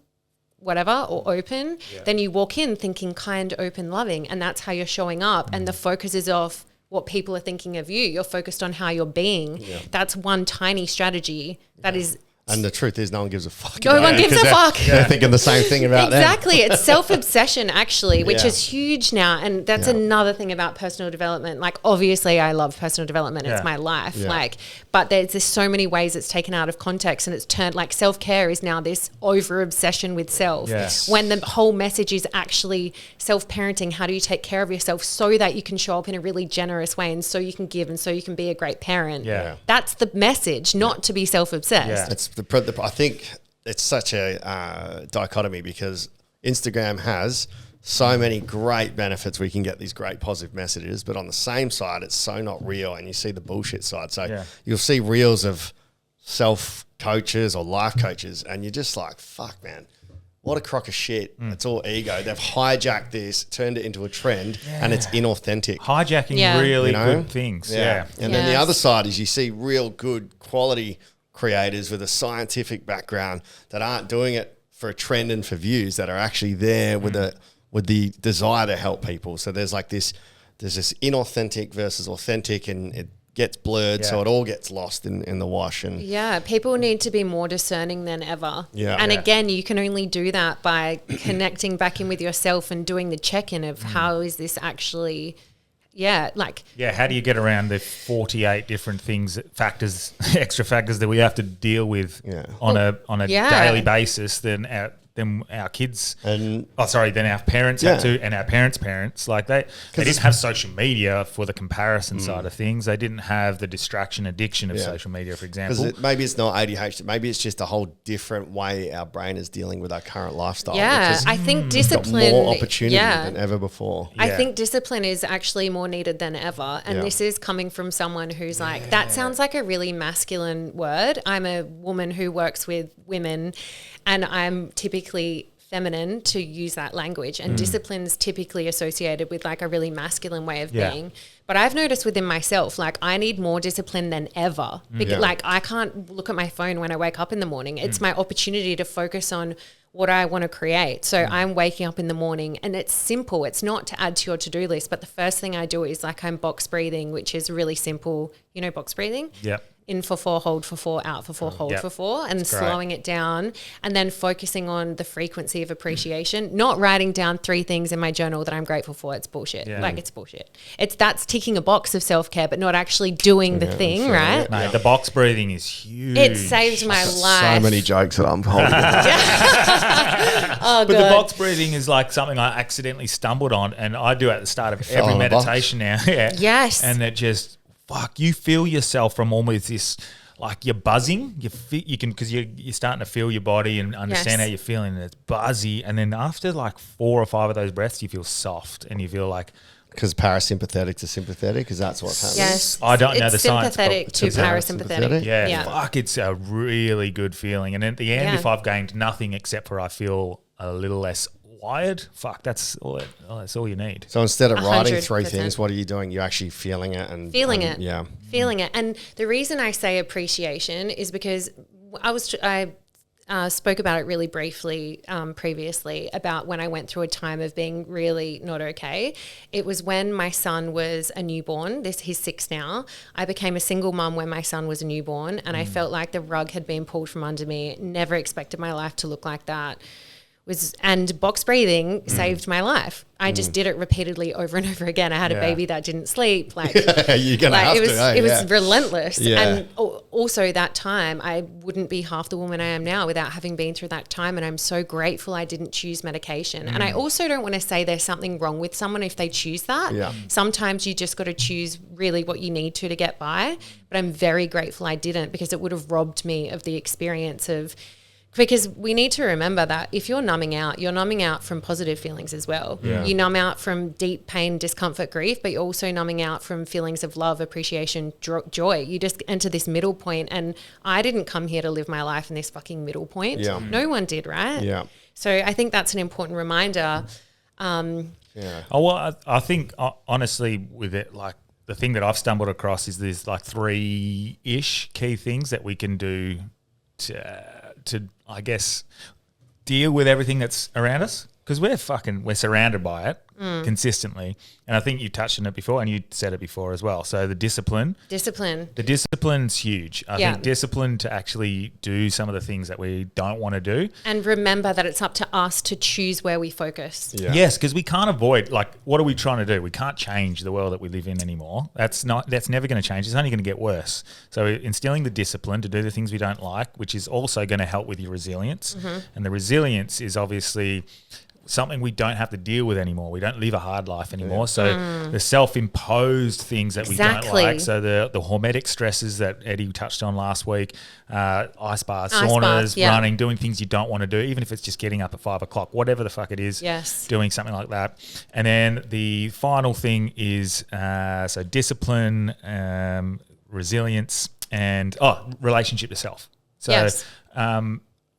whatever, or open, then you walk in thinking kind, open, loving, and that's how you're showing up. And the focus is off what people are thinking of you. You're focused on how you're being. That's one tiny strategy that is. And the truth is, no one gives a fuck. No one gives a fuck. They're thinking the same thing about them. Exactly. It's self-obsession actually, which Yeah. is huge now. And that's another thing about personal development. Like obviously I love personal development. It's my life. Yeah. Like, but there's just so many ways it's taken out of context and it's turned like self-care is now this over-obsession with self. Yes. When the whole message is actually self-parenting. How do you take care of yourself so that you can show up in a really generous way and so you can give and so you can be a great parent? Yeah. That's the message, not to be self-obsessed. Yeah. It's I think it's such a dichotomy because Instagram has so many great benefits. We can get these great positive messages, but on the same side, it's so not real, and you see the bullshit side. So you'll see reels of self coaches or life coaches, and you're just like, "Fuck, man, what a crock of shit!" It's all ego. They've hijacked this, turned it into a trend, and it's inauthentic. hijacking really You know? good things. Yeah. And then the other side is you see real good quality creators with a scientific background that aren't doing it for a trend and for views, that are actually there with the desire to help people. So there's like this inauthentic versus authentic, and gets blurred, Yeah. so it all gets lost in the wash. And Yeah, people need to be more discerning than ever. Yeah. And Yeah. again, you can only do that by connecting back in with yourself and doing the check-in of how is this actually, like Yeah, how do you get around the 48 different factors, extra factors that we have to deal with on a daily basis than our kids And then our parents had to, and our parents' parents, like they didn't have social media for the comparison side of things. They didn't have the distraction addiction of social media, for example. because maybe it's not ADHD, maybe it's just a whole different way our brain is dealing with our current lifestyle. Yeah, which is I think got discipline. more opportunity than ever before. I think discipline is actually more needed than ever. And this is coming from someone who's like, that sounds like a really masculine word. I'm a woman who works with women, and I'm typically feminine to use that language. And discipline's typically associated with like a really masculine way of being. But I've noticed within myself, like I need more discipline than ever. Like I can't look at my phone when I wake up in the morning. It's my opportunity to focus on what I want to create. So I'm waking up in the morning, and it's simple. It's not to add to your to-do list, but the first thing I do is like I'm box breathing, which is really simple. You know, box breathing? Yep. In for 4, hold for 4, out for 4, hold Yep. for 4, and That's great. slowing it down, and then focusing on the frequency of appreciation, not writing down 3 things in my journal that I'm grateful for. It's bullshit. Yeah. Like it's bullshit. That's ticking a box of self-care, but not actually doing the thing, right? Mate, the box breathing is huge. It saved my life. So many jokes that I'm holding. Oh, But the God. box breathing is like something I accidentally stumbled on, and I do at the start of fell every on the box. meditation now. Yeah. Yes. And it just, you feel yourself from almost this, like you're buzzing. You can, because you're starting to feel your body and understand Yes. how you're feeling, and it's buzzy. And then after like 4 or 5 of those breaths, you feel soft and you feel like, Because parasympathetic to sympathetic, because that's what's happening. Yes. I don't know It's the science, sympathetic but to it's parasympathetic. yeah, fuck, it's a really good feeling. And at the end, Yeah. if I've gained nothing except for I feel a little less wired, that's all you need. So instead of writing 3 100%. things, what are you doing? You're actually feeling it and Feeling it. Yeah. Feeling it. And the reason I say appreciation is because I spoke about it really briefly previously about when I went through a time of being really not okay. It was when my son was a newborn. He's 6 now. I became a single mum when my son was a newborn, and I felt like the rug had been pulled from under me. Never expected my life to look like that. And box breathing saved my life. I just did it repeatedly over and over again. I had a baby that didn't sleep. Like You're gonna have it was, to. Hey, it was relentless. Yeah. And also that time, I wouldn't be half the woman I am now without having been through that time. And I'm so grateful I didn't choose medication. And I also don't want to say there's something wrong with someone if they choose that. Yeah. Sometimes you just got to choose really what you need to get by. But I'm very grateful I didn't, because it would have robbed me of the experience of. Because we need to remember that if you're numbing out from positive feelings as well. Yeah. You numb out from deep pain, discomfort, grief, but you're also numbing out from feelings of love, appreciation, joy. You just enter this middle point, and I didn't come here to live my life in this fucking middle point. Yeah. No one did, right? Yeah. So I think that's an important reminder. Yeah. Oh, well, I think honestly with it, like the thing that I've stumbled across is there's like 3-ish key things that we can do to I guess deal with everything that's around us, because we're surrounded by it consistently. And I think you touched on it before, and you said it before as well. So the discipline's huge. I think discipline to actually do some of the things that we don't want to do. And remember that it's up to us to choose where we focus. Yeah. Yes, because we can't avoid, like, what are we trying to do? We can't change the world that we live in anymore. That's never going to change. It's only going to get worse. So instilling the discipline to do the things we don't like, which is also going to help with your resilience. And the resilience is obviously something we don't have to deal with anymore. We don't live a hard life anymore. So the self-imposed things that we don't like, so the hormetic stresses that Eddie touched on last week, ice baths, saunas, running, doing things you don't want to do, even if it's just getting up at 5 o'clock, whatever the fuck it is, doing something like that. And then the final thing is so discipline, resilience, and relationship to self. So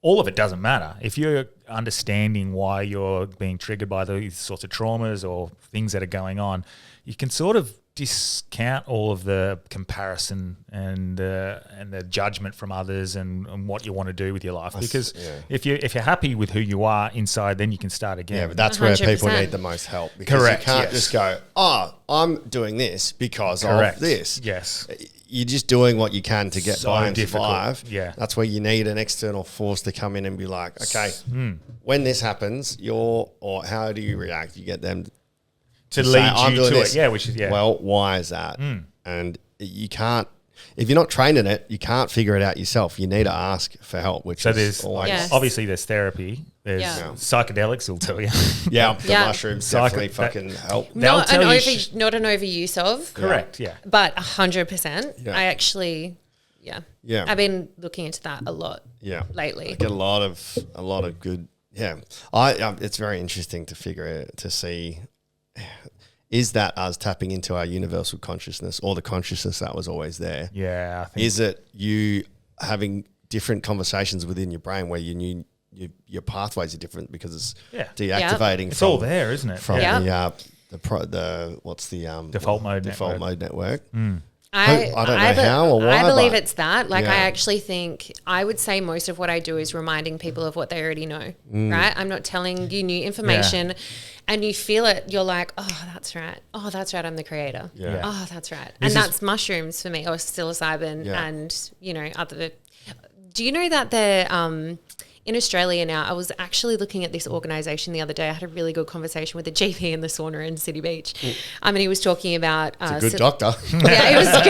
all of it doesn't matter. If you're understanding why you're being triggered by these sorts of traumas or things that are going on, you can sort of discount all of the comparison and the judgment from others and what you want to do with your life. Because if you're happy with who you are inside, then you can start again. Yeah, but that's where 100%. people need the most help. Because Correct, you can't yes. just go, I'm doing this because Correct. of this. Yes. You're just doing what you can to get So by and difficult. survive. Yeah. That's where you need an external force to come in and be like, okay, when this happens, or how do you react? You get them To say, lead I'm you doing to this. it. Yeah, which is, yeah. Well, why is that? And you can't, if you're not trained in it, you can't figure it out yourself. You need to ask for help, which so is there's, always, Yes. obviously there's therapy. There's Yeah. psychedelics will tell you. the Yeah. mushrooms Psycho- definitely fucking help. They'll Not tell you not an overuse of, Correct, yeah. but 100%. Yeah. I actually, Yeah. I've been looking into that a lot Yeah, lately. I get a lot of good. Yeah, it's very interesting to see. Is that us tapping into our universal consciousness or the consciousness that was always there? Yeah, I think Is it you having different conversations within your brain where you knew your pathways are different because it's deactivating? it's all there, isn't it? From Yeah. the what's the Default mode network? I don't know how or why, I believe but- it's that. Like, Yeah. I actually think, I would say most of what I do is reminding people of what they already know, right? I'm not telling you new information and you feel it. You're like, oh, that's right. Oh, that's right. I'm the creator. Yeah. Oh, that's right. This and is- that's mushrooms for me, or psilocybin Yeah. and, other. Do you know that they're, in Australia now, I was actually looking at this organisation the other day. I had a really good conversation with a GP in the sauna in City Beach. And he was talking about... It's a good doctor. Yeah, he was so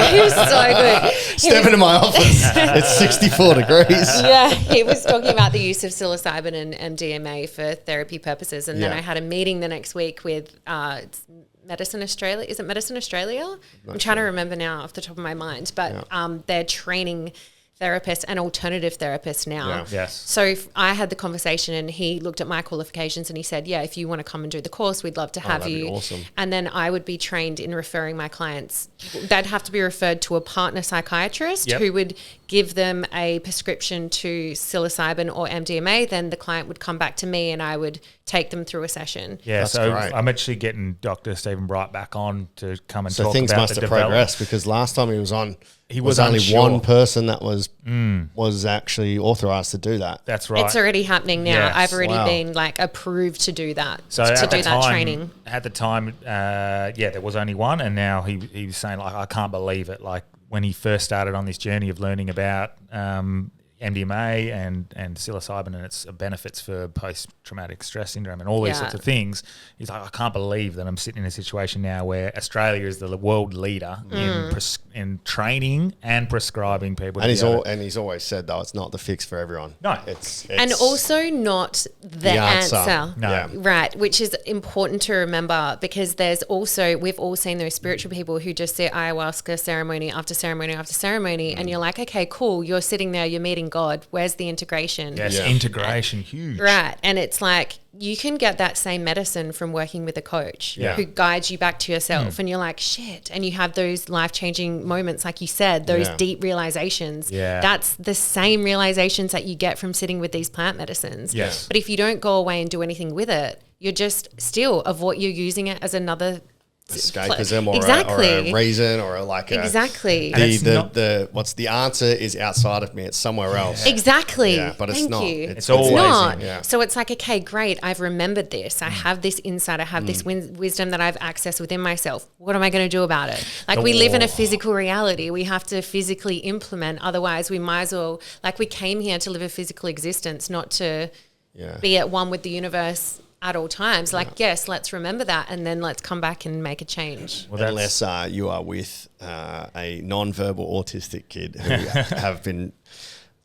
good. Step into my office. It's 64 degrees. Yeah, he was talking about the use of psilocybin and MDMA for therapy purposes. And then Yeah. I had a meeting the next week with it's Medicine Australia. Is it Medicine Australia? I'm trying to remember now off the top of my mind. But they're training therapists and alternative therapists now. Yeah. Yes. So I had the conversation and he looked at my qualifications and he said, yeah, if you want to come and do the course, we'd love to have that'd be you. awesome. And then I would be trained in referring my clients. They'd have to be referred to a partner psychiatrist Yep. who would give them a prescription to psilocybin or MDMA. Then the client would come back to me and I would take them through a session. Yeah, That's so great. I'm actually getting Dr. Stephen Bright back on to come and So talk things about must the have development. progressed because last time he was on, He was was only unsure. one person that was actually authorized to do that. That's right. It's already happening now. Yes. I've already Wow. been like approved to do that, So to at do the that time, training. At the time, there was only one, and now he was saying like, I can't believe it. Like when he first started on this journey of learning about MDMA and psilocybin and its benefits for post-traumatic stress syndrome and all these Yeah. sorts of things, he's like, I can't believe that I'm sitting in a situation now where Australia is the world leader in training and prescribing people. And to he's always said though it's not the fix for everyone. No. it's And also not the answer. No. Yeah. Right, which is important to remember because there's also, we've all seen those spiritual people who just sit ayahuasca ceremony after ceremony after ceremony and you're like, okay, cool, you're sitting there, you're meeting God, where's the integration? Yes, Yeah. integration, huge. Right, and it's like you can get that same medicine from working with a coach Yeah. who guides you back to yourself and you're like, shit, and you have those life-changing moments like you said, those Yeah. deep realizations. Yeah. That's the same realizations that you get from sitting with these plant medicines. Yes. But if you don't go away and do anything with it, you're just still you're using it as another escapism or, exactly. or a reason or like a Exactly. And it's not- what's the answer is outside of me. It's somewhere else. Exactly. Yeah, but it's Thank not. you. It's always not. Yeah. So it's like, okay, great. I've remembered this. I have this insight. I have this wisdom that I've accessed within myself. What am I going to do about it? Like we live in a physical reality. We have to physically implement. Otherwise, we might as well, like we came here to live a physical existence, not to Yeah. be at one with the universe at all times. Like, yes, let's remember that. And then let's come back and make a change. Well, that's- Unless you are with a non-verbal autistic kid who have been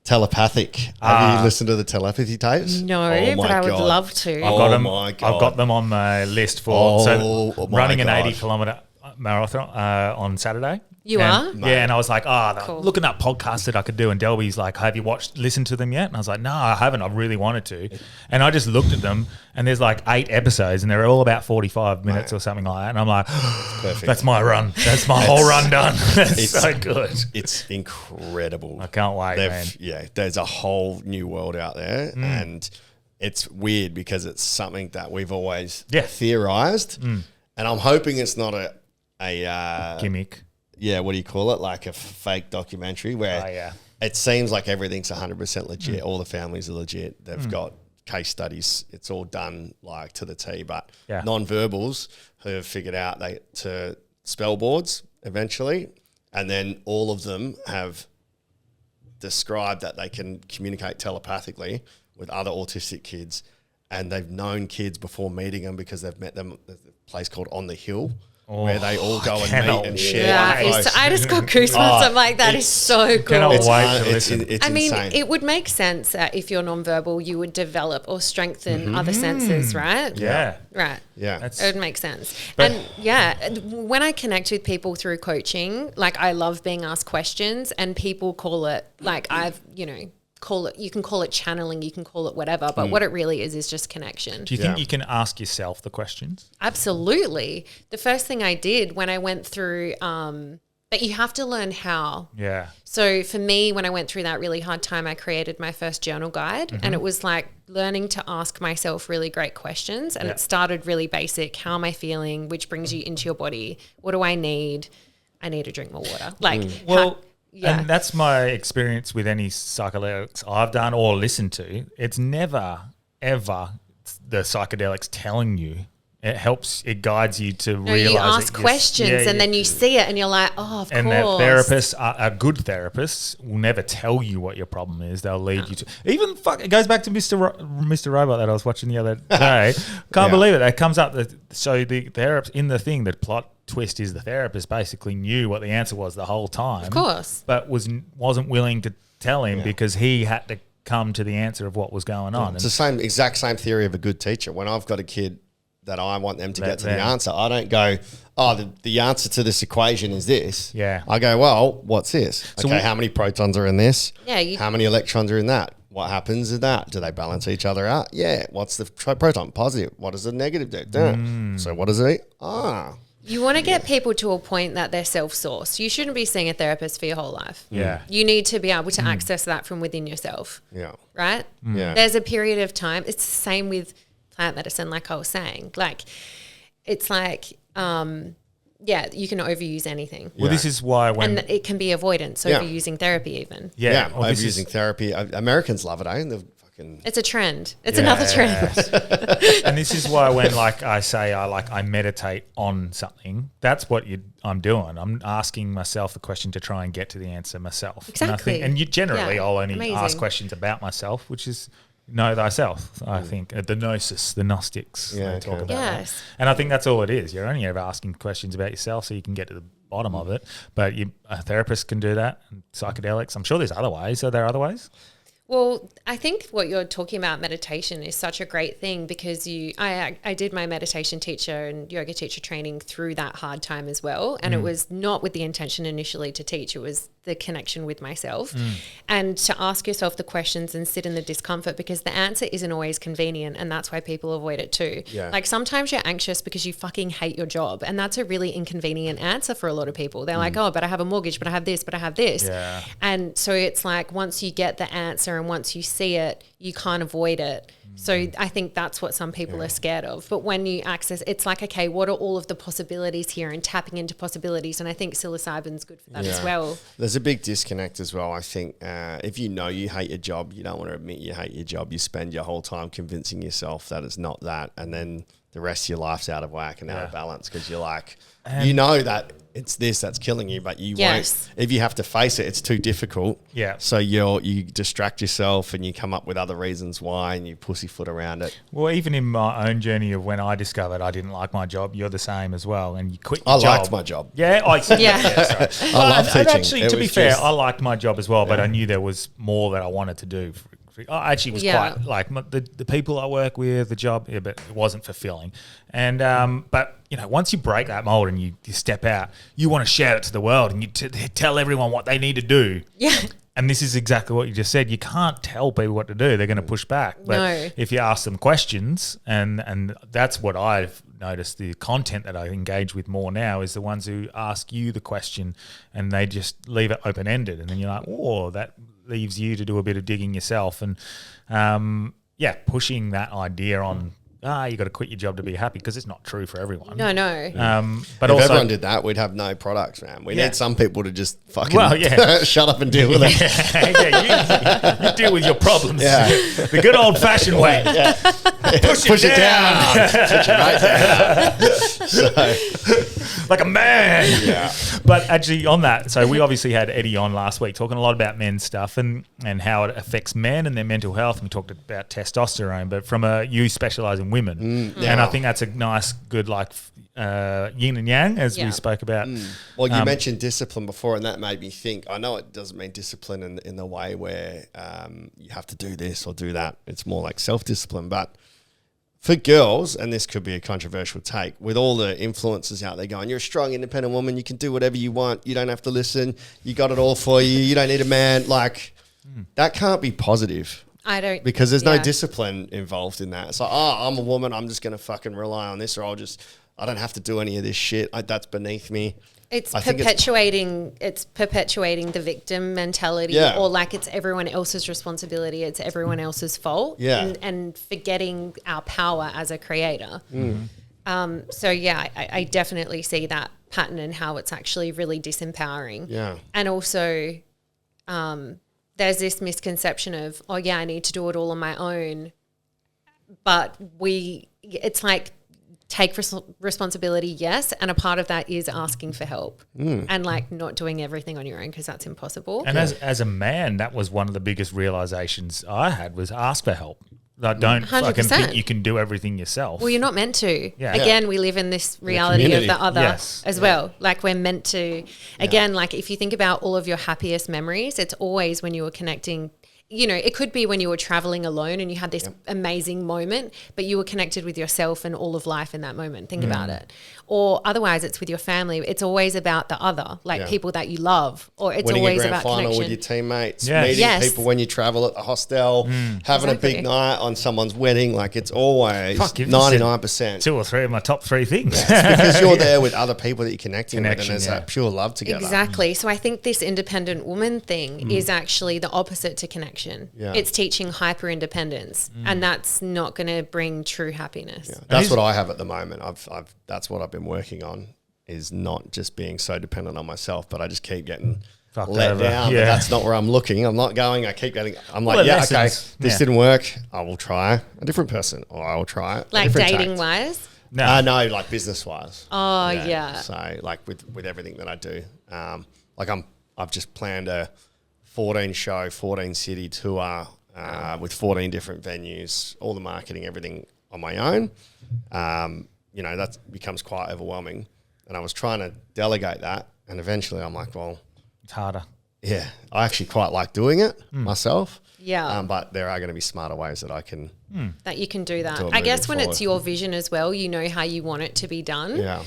telepathic. Have you listened to the telepathy tapes? No, Oh but my I would God. love to. I've got them. my God. I've got them on my list for Oh my running an God. 80-kilometer marathon on Saturday. You And- are? Yeah, and I was like, Cool. looking up podcasts that I could do, and Delby's like, have you listened to them yet? And I was like, no, I haven't. I really wanted to. And I just looked at them, and there's like 8 episodes, and they're all about 45 minutes or something like that. And I'm like, Perfect. that's my run. That's my whole run done. That's it's- so good. It's incredible. I can't wait, man. Yeah, there's a whole new world out there, and it's weird because it's something that we've always Yeah. theorized, and I'm hoping it's not a a Gimmick. yeah, what do you call it? Like a fake documentary where it seems like everything's 100% legit. All the families are legit. They've got case studies. It's all done like to the T. But non-verbals who have figured out to spell boards eventually, and then all of them have described that they can communicate telepathically with other autistic kids, and they've known kids before meeting them because they've met them at a place called On the Hill, where they all go and meet and share. Yeah, I just got goosebumps. I'm like, that is so cool. Cannot wait to listen. It's I mean, insane. it would make sense that if you're nonverbal, you would develop or strengthen other senses, right? Yeah. Right. Yeah. It would make sense. And when I connect with people through coaching, like I love being asked questions, and people call it, like you can call it channeling, you can call it whatever, but what it really is just connection. Do you think you can ask yourself the questions? Absolutely. The first thing I did when I went through, but you have to learn how. Yeah. So for me, when I went through that really hard time, I created my first journal guide, and it was like learning to ask myself really great questions. And it started really basic. How am I feeling? Which brings you into your body? What do I need? I need to drink more water. Like, and that's my experience with any psychedelics I've done or listened to. It's never, ever the psychedelics telling you. It helps, it guides you to realize you ask questions and then you see it and you're like, oh, of and course. And therapists are good therapists will never tell you what your problem is. They'll lead you to even it goes back to Mr. Robot that I was watching the other day. Can't believe it. It comes up so the therapist in the thing, the plot twist is the therapist basically knew what the answer was the whole time. Of course. But wasn't willing to tell him because he had to come to the answer of what was going on. It's the exact same theory of a good teacher. When I've got a kid that I want them to get to the answer, I don't go, the answer to this equation is this. Yeah. I go, well, what's this? So okay, how many protons are in this? Yeah. How many electrons are in that? What happens in that? Do they balance each other out? Yeah. What's the proton? Positive. What does the negative do? So what does it eat? You want to get people to a point that they're self-sourced. You shouldn't be seeing a therapist for your whole life. Yeah. You need to be able to access that from within yourself. Yeah. Right? Yeah. There's a period of time. It's the same with plant medicine, like I was saying. Like, it's like, you can overuse anything. Well, this is why and it can be avoidance, overusing therapy even. Yeah. Overusing therapy. Americans love it, eh? They're fucking... It's a trend. It's another trend. And this is why when I say I meditate on something, that's what I'm doing. I'm asking myself the question to try and get to the answer myself. Exactly. And you generally, I'll only ask Amazing. questions about myself, which is know thyself, I think. The gnosis, the Gnostics, they talk about that. And I think that's all it is. You're only ever asking questions about yourself so you can get to the bottom of it. But a therapist can do that. And psychedelics, I'm sure there's other ways. Are there other ways? Well, I think what you're talking about, meditation, is such a great thing because I did my meditation teacher and yoga teacher training through that hard time as well. And it was not with the intention initially to teach. It was the connection with myself and to ask yourself the questions and sit in the discomfort because the answer isn't always convenient, and that's why people avoid it too. Yeah. Like sometimes you're anxious because you fucking hate your job, and that's a really inconvenient answer for a lot of people. They're like, oh, but I have a mortgage, but I have this, but I have this. Yeah. And so it's like once you get the answer and once you see it, you can't avoid it. So I think that's what some people are scared of. But when you access, it's like, okay, what are all of the possibilities here, and tapping into possibilities. And I think psilocybin's good for that as well. There's a big disconnect as well. I think if you know you hate your job, you don't want to admit you hate your job. You spend your whole time convincing yourself that it's not that. And then the rest of your life's out of whack and out of balance because you're like, you know that it's this that's killing you, but you won't. If you have to face it, it's too difficult. Yeah. So you distract yourself and you come up with other reasons why, and you pussyfoot around it. Well, even in my own journey of when I discovered I didn't like my job, you're the same as well, and you quit your job. I liked my job. Yeah, sorry. I love teaching. Actually, to be fair, I liked my job as well, but I knew there was more that I wanted to do. I actually was quite like the people I work with, the job, but it wasn't fulfilling. And but once you break that mold and you step out, you want to shout it to the world and you tell everyone what they need to do. Yeah. And this is exactly what you just said. You can't tell people what to do; they're going to push back. But if you ask them questions, and that's what I've noticed, the content that I engage with more now is the ones who ask you the question, and they just leave it open ended, and then you're like, oh, that leaves you to do a bit of digging yourself and pushing that idea on you got to quit your job to be happy, because it's not true for everyone. No. But if also, everyone did that, we'd have no products, man. We Yeah. need some people to just fucking shut up and deal with it. you deal with your problems Yeah. the good old fashioned way. Push it down. Push it right down. Like a man. Yeah. But actually, on that, so we obviously had Eddie on last week talking a lot about men's stuff and how it affects men and their mental health. And we talked about testosterone, but from you specialize in women. And I think that's a nice, good, yin and yang, as we spoke about. Well, you mentioned discipline before, and that made me think. I know it doesn't mean discipline in the way where you have to do this or do that. It's more like self-discipline. But for girls, and this could be a controversial take, with all the influencers out there going, you're a strong, independent woman, you can do whatever you want, you don't have to listen, you got it all for you, you don't need a man. That can't be positive. I don't. Because there's no discipline involved in that. It's like, I'm a woman, I'm just going to fucking rely on this, or I don't have to do any of this shit. That's beneath me. It's perpetuating the victim mentality, or like it's everyone else's responsibility, it's everyone else's fault, and forgetting our power as a creator. I definitely see that pattern and how it's actually really disempowering. Yeah. And also there's this misconception of, I need to do it all on my own. But it's like, take responsibility, yes, and a part of that is asking for help and not doing everything on your own, because that's impossible. And as a man, that was one of the biggest realizations I had, was ask for help. Don't 100%. fucking think you can do everything yourself. Well, you're not meant to. Yeah. Again, we live in this reality of the other as well. Like, we're meant to, again, like if you think about all of your happiest memories, it's always when you were connecting. It could be when you were traveling alone and you had this amazing moment, but you were connected with yourself and all of life in that moment. Think about it. Or otherwise, it's with your family. It's always about the other, people that you love, or it's winning always a grand about final connection. with your teammates, Yes. meeting Yes. people when you travel at the hostel, having a big night on someone's wedding. Like, it's always Fuck, you've just said 99%. 2 or 3 of my top 3 things. Because you're there with other people that you're connecting with, and there's yeah. that pure love together. Exactly. So I think this independent woman thing is actually the opposite to connection. Yeah. It's teaching hyper independence, and that's not going to bring true happiness. Yeah. That's what I have at the moment. That's what I've been working on, is not just being so dependent on myself, but I just keep getting let down. Yeah. But that's not where I'm looking. I'm not going. I keep getting. I'm like, lessons. this didn't work. I will try a different person, or I will try a Like different dating tact. wise. No. No, like business wise. Oh yeah. So like with everything that I do, I've just planned a 14 city tour with 14 different venues, all the marketing, everything on my own. That becomes quite overwhelming, and I was trying to delegate that, and eventually I'm like, well, It's harder. yeah, I actually quite like doing it myself. Yeah. But there are going to be smarter ways that I can. That you can do that. Do it I guess moving when it's forward. your vision as well, you know how you want it to be done. Yeah.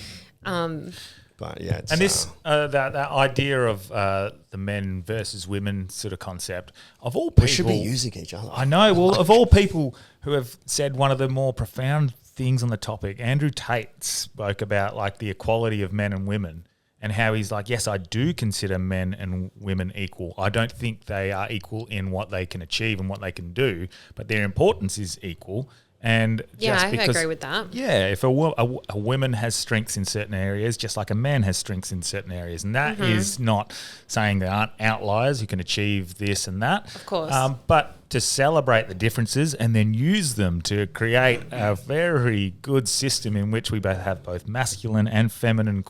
But yeah, it's, And this that idea of the men versus women sort of concept, of all people, we should be using each other. I know. Well, of all people who have said one of the more profound things on the topic, Andrew Tate spoke about like the equality of men and women, and how he's like, yes, I do consider men and women equal. I don't think they are equal in what they can achieve and what they can do, but their importance is equal. And Yeah, just I because, agree with that. Yeah, if a woman has strengths in certain areas, just like a man has strengths in certain areas, and that is not saying there aren't outliers who can achieve this and that. Of course. But to celebrate the differences and then use them to create a very good system in which we both have both masculine and feminine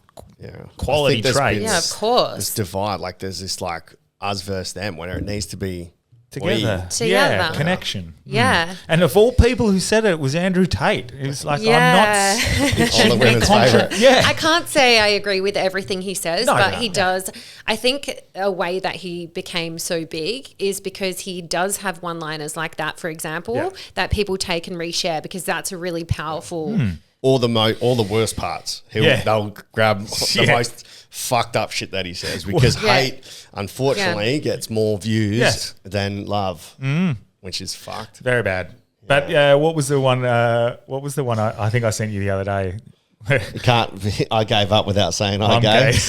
quality I think there's traits. been Yeah, of course. This divide, like there's this like us versus them, where it needs to be Together. Together. Yeah, connection. Yeah. And of all people who said it was Andrew Tate. It was like, Yeah. I'm not... It All should the be women's favourite. Yeah. I can't say I agree with everything he says, No, but no, he no. does. I think a way that he became so big is because he does have one-liners like that, for example, that people take and reshare, because that's a really powerful... all the worst parts. They'll grab the Yeah. most fucked up shit that he says, because hate, unfortunately, gets more views than love, which is fucked. Very bad. But what was the one? I think I sent you the other day? You can't. I gave up without saying I I'm gave. gay.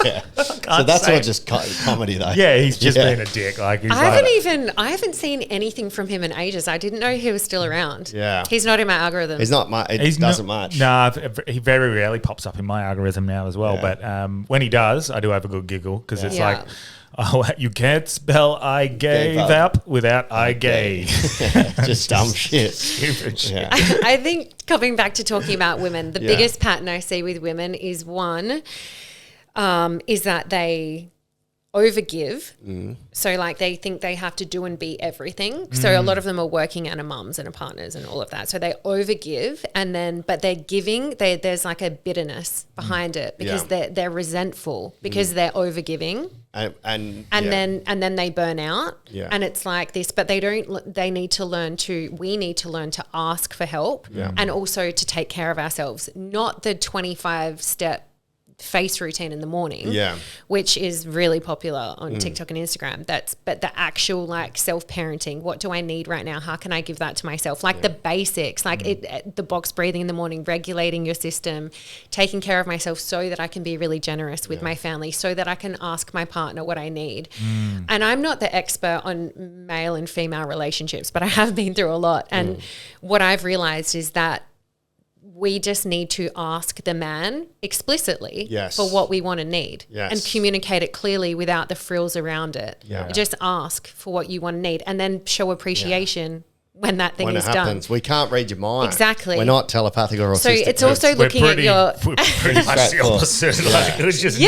Yeah. So Can't that's say all it. just comedy, though. Yeah, he's just Yeah. being a dick. Like he's I haven't seen anything from him in ages. I didn't know he was still around. Yeah. He's not in my algorithm. He's not much. It doesn't much. No, he very rarely pops up in my algorithm now as well. Yeah. But when he does, I do have a good giggle because it's Yeah. like, oh, you can't spell I gave Gave up without I gay. Just dumb shit. Stupid shit. Yeah. I think coming back to talking about women, the Yeah. biggest pattern I see with women is one, is that they overgive. So like they think they have to do and be everything. So a lot of them are working and are mums and are partners and all of that. So they overgive but they're giving, there's like a bitterness behind it because they're resentful because they're overgiving. And then they burn out. Yeah. And it's like this, but we need to learn to ask for help and also to take care of ourselves, not the 25-step face routine in the morning, which is really popular on TikTok and Instagram. But the actual like self-parenting, what do I need right now? How can I give that to myself? Like the basics, like the box breathing in the morning, regulating your system, taking care of myself so that I can be really generous with my family, so that I can ask my partner what I need. And I'm not the expert on male and female relationships, but I have been through a lot. And what I've realized is that we just need to ask the man explicitly for what we want and need and communicate it clearly without the frills around it. Just ask for what you want and need and then show appreciation when that thing is happens. done. We can't read your mind. Exactly. We're not telepathic or autistic. So it's also looking at your... We're pretty much the opposite. Like, it was just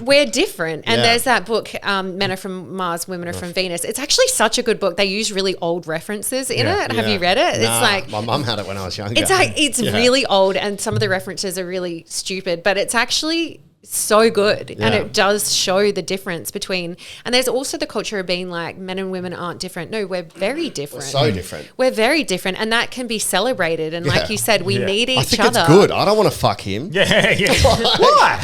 we're different. And Yeah. there's that book, Men Are From Mars, Women Are From Venus. It's actually such a good book. They use really old references in it. Have you read it? Nah, It's like... my mum had it when I was younger. It's really old and some of the references are really stupid, but it's actually so good and it does show the difference between, and there's also the culture of being like men and women aren't different. No, we're very different. So different. We're very different and that can be celebrated and like you said, we need each I think other. it's good. I don't want to fuck him. Why?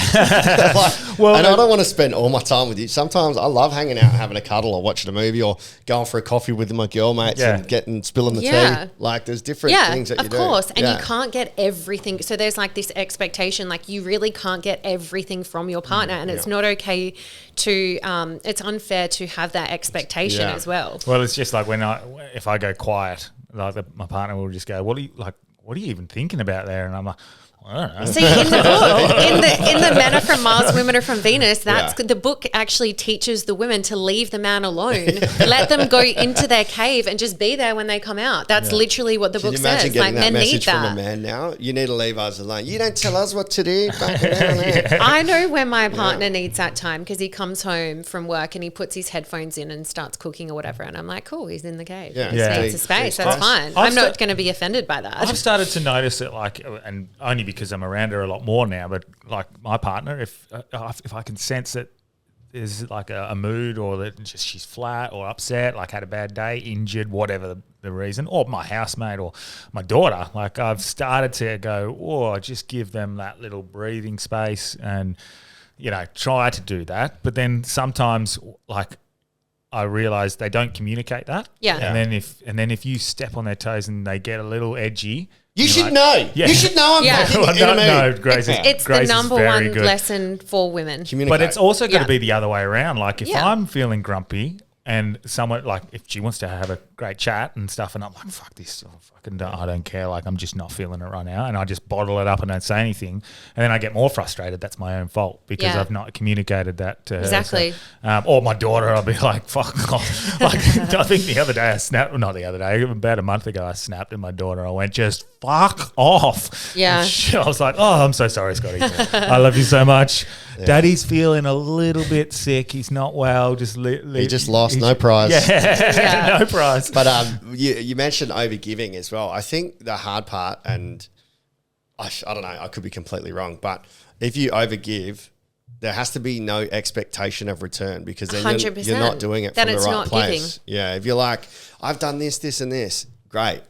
Well, and I don't want to spend all my time with you. Sometimes I love hanging out and having a cuddle or watching a movie or going for a coffee with my girl mates and spilling the tea. Like there's different things that you do. Of course. And you can't get everything. So there's like this expectation, like you really can't get everything from your partner and it's not okay to, it's unfair to have that expectation as well. Well, it's just like if I go quiet, like my partner will just go, what are you even thinking about there? And I'm like, I don't know. See, in the book, in the Men Are From Mars, Women Are From Venus, the book actually teaches the women to leave the man alone, let them go into their cave and just be there when they come out. That's literally what the book says. Like men need that. From a man now, you need to leave us alone. You don't tell us what to do. I know when my partner needs that time because he comes home from work and he puts his headphones in and starts cooking or whatever, and I'm like, cool, he's in the cave. He needs a space. That's fine. I'm not going to be offended by that. I've started to notice it, like, and only because I'm around her a lot more now, but like my partner, if I can sense that there's like a mood or that just she's flat or upset, like had a bad day, injured, whatever the reason, or my housemate or my daughter, like I've started to go, just give them that little breathing space and, try to do that. But then sometimes like I realize they don't communicate that. Yeah. And then if you step on their toes and they get a little edgy, you should know. Yeah. You should know I'm fucking in a mood. No, Grace it's Grace the number is one good. lesson for women. But it's also got to be the other way around. Like if Yeah. I'm feeling grumpy and someone, like if she wants to have a great chat and stuff and I'm like, fuck this, I don't care. Like I'm just not feeling it right now. And I just bottle it up and don't say anything. And then I get more frustrated. That's my own fault because I've not communicated that to her. Exactly. So, or my daughter, I'll be like, fuck off. Like I think the other day I snapped, not the other day, about a month ago I snapped at my daughter. I went, just fuck off. Yeah. I was like, oh, I'm so sorry, Scotty. I love you so much. Yeah. Daddy's feeling a little bit sick. He's not well. He just lost. No prize. Yeah. No prize. But you mentioned overgiving as well. I think the hard part, and I don't know, I could be completely wrong, but if you overgive, there has to be no expectation of return because then you're not doing it from the right place. Giving. Yeah. If you're like, I've done this, this, and this, great.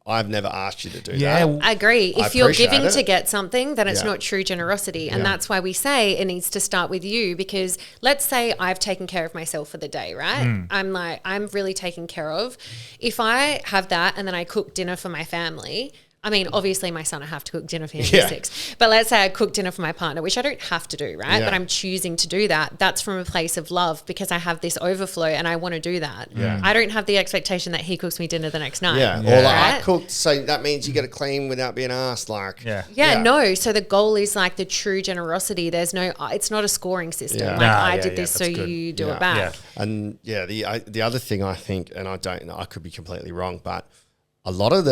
I've never asked you to do that. I agree. If you're giving to get something, then it's not true generosity. And that's why we say it needs to start with you because let's say I've taken care of myself for the day, right? I'm really taken care of. If I have that and then I cook dinner for my family, I mean, obviously my son, I have to cook dinner for him at 6. But let's say I cook dinner for my partner, which I don't have to do, right? But I'm choosing to do that. That's from a place of love because I have this overflow and I want to do that. I don't have the expectation that he cooks me dinner the next night. Or like I cooked, so that means you got to clean without being asked. Like, no. So the goal is like the true generosity. There's no, it's not a scoring system. Like I did this, so you do it back. And the other thing I think, and I don't know, I could be completely wrong, but a lot of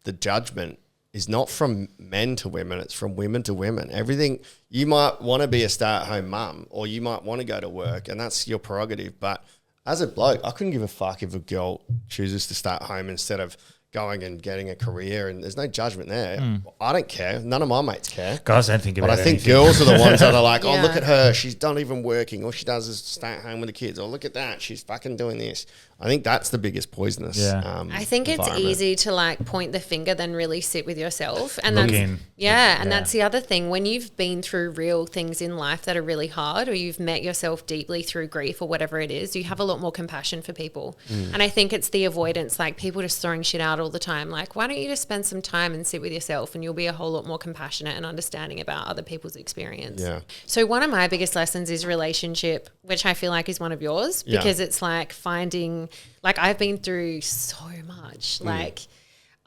the judgment is not from men to women, it's from women to women. Everything, you might want to be a stay-at-home mum or you might want to go to work and that's your prerogative. But as a bloke, I couldn't give a fuck if a girl chooses to stay at home instead of going and getting a career, and there's no judgment there. I don't care. None of my mates care. Guys don't think about it. But I think girls are the ones that are like, oh, look at her. She's not even working. All she does is stay at home with the kids. Or look at that. She's fucking doing this. I think that's the biggest poisonous. I think it's easy to like point the finger than really sit with yourself. And Look that's, in. and that's the other thing. When you've been through real things in life that are really hard, or you've met yourself deeply through grief or whatever it is, you have a lot more compassion for people. And I think it's the avoidance, like people just throwing shit out all the time. Like, why don't you just spend some time and sit with yourself and you'll be a whole lot more compassionate and understanding about other people's experience. So one of my biggest lessons is relationship, which I feel like is one of yours, because it's like finding, like I've been through so much, like,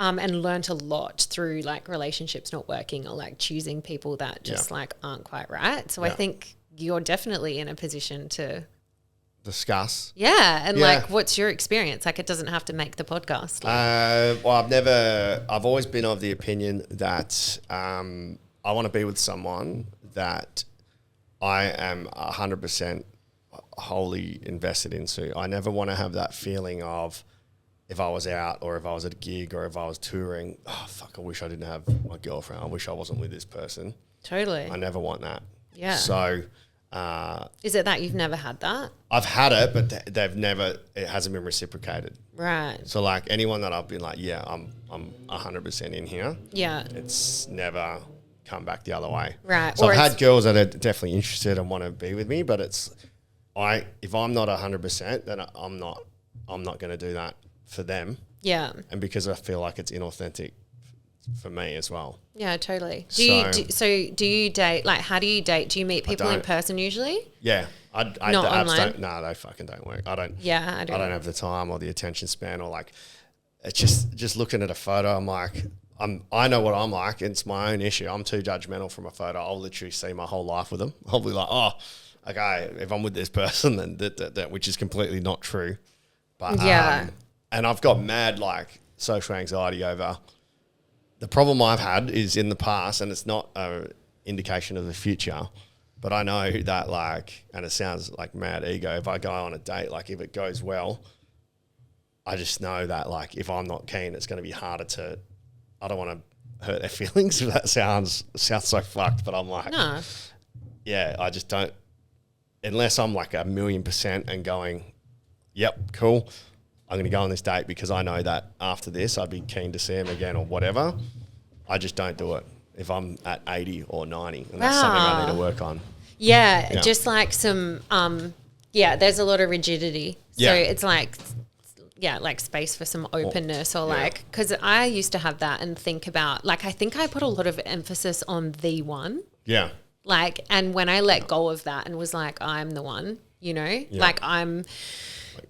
and learnt a lot through like relationships not working or like choosing people that just like aren't quite right. So I think you're definitely in a position to discuss. And like, what's your experience? Like, it doesn't have to make the podcast. Well, I've always been of the opinion that I want to be with someone that I am 100% wholly invested into. I never want to have that feeling of if I was out or if I was at a gig or if I was touring, oh, fuck, I wish I didn't have my girlfriend. I wish I wasn't with this person. Totally. I never want that. Yeah. So... is it that you've never had that? I've had it, but it hasn't been reciprocated. Right. So like anyone that I've been like, I'm 100% in here. Yeah. It's never come back the other way. Right. So I've had girls that are definitely interested and want to be with me, but if I'm not 100%, then I'm not going to do that for them. Yeah. And because I feel like it's inauthentic for me as well. Yeah, totally. Do you date, like, how do you date? Do you meet people in person usually? Yeah. Not online? No, they fucking don't work. I don't have the time or the attention span, or like, it's just looking at a photo. I'm like, I know what I'm like. It's my own issue. I'm too judgmental from a photo. I'll literally see my whole life with them. I'll be like, oh, okay, if I'm with this person, then that which is completely not true. But and I've got mad like social anxiety over. The problem I've had is in the past, and it's not an indication of the future, but I know that like, and it sounds like mad ego, if I go on a date, like if it goes well, I just know that like if I'm not keen, it's going to be harder to, I don't want to hurt their feelings. If that sounds so fucked, but I'm like, no. Yeah, I just don't, unless I'm like 1,000,000% and going, yep, cool, I'm going to go on this date because I know that after this I'd be keen to see him again or whatever. I just don't do it if I'm at 80 or 90, and that's something I need to work on. Yeah, just like some, there's a lot of rigidity. So it's like, like space for some openness or like, because I used to have that and think about, like, I think I put a lot of emphasis on the one. Yeah. Like, and when I let go of that and was like, I'm the one, you know, like I'm...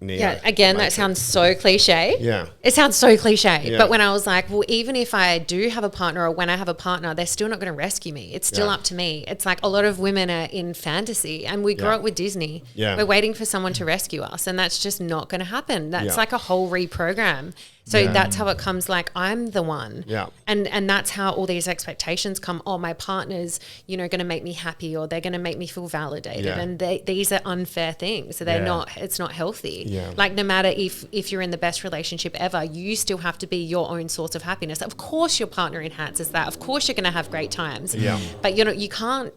again, that sounds so cliche. Yeah. It sounds so cliche. Yeah. But when I was like, well, even if I do have a partner or when I have a partner, they're still not going to rescue me. It's still up to me. It's like a lot of women are in fantasy, and we grew up with Disney. Yeah. We're waiting for someone to rescue us, and that's just not going to happen. That's like a whole reprogram. So that's how it comes, like, I'm the one. Yeah. And that's how all these expectations come. Oh, my partner's, you know, going to make me happy, or they're going to make me feel validated. Yeah. And these are unfair things. So they're not, it's not healthy. Yeah. Like, no matter if you're in the best relationship ever, you still have to be your own source of happiness. Of course your partner enhances that. Of course you're going to have great times. Yeah. But, you know, you can't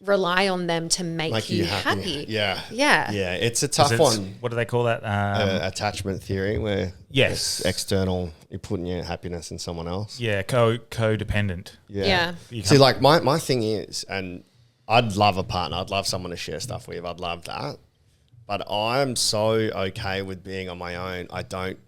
rely on them to make you happy. Yeah. It's a tough one. What do they call that? Attachment theory, where it's external, you're putting your happiness in someone else. Yeah, codependent. Yeah. See, like my thing is, and I'd love a partner, I'd love someone to share stuff with, I'd love that. But I'm so okay with being on my own. I don't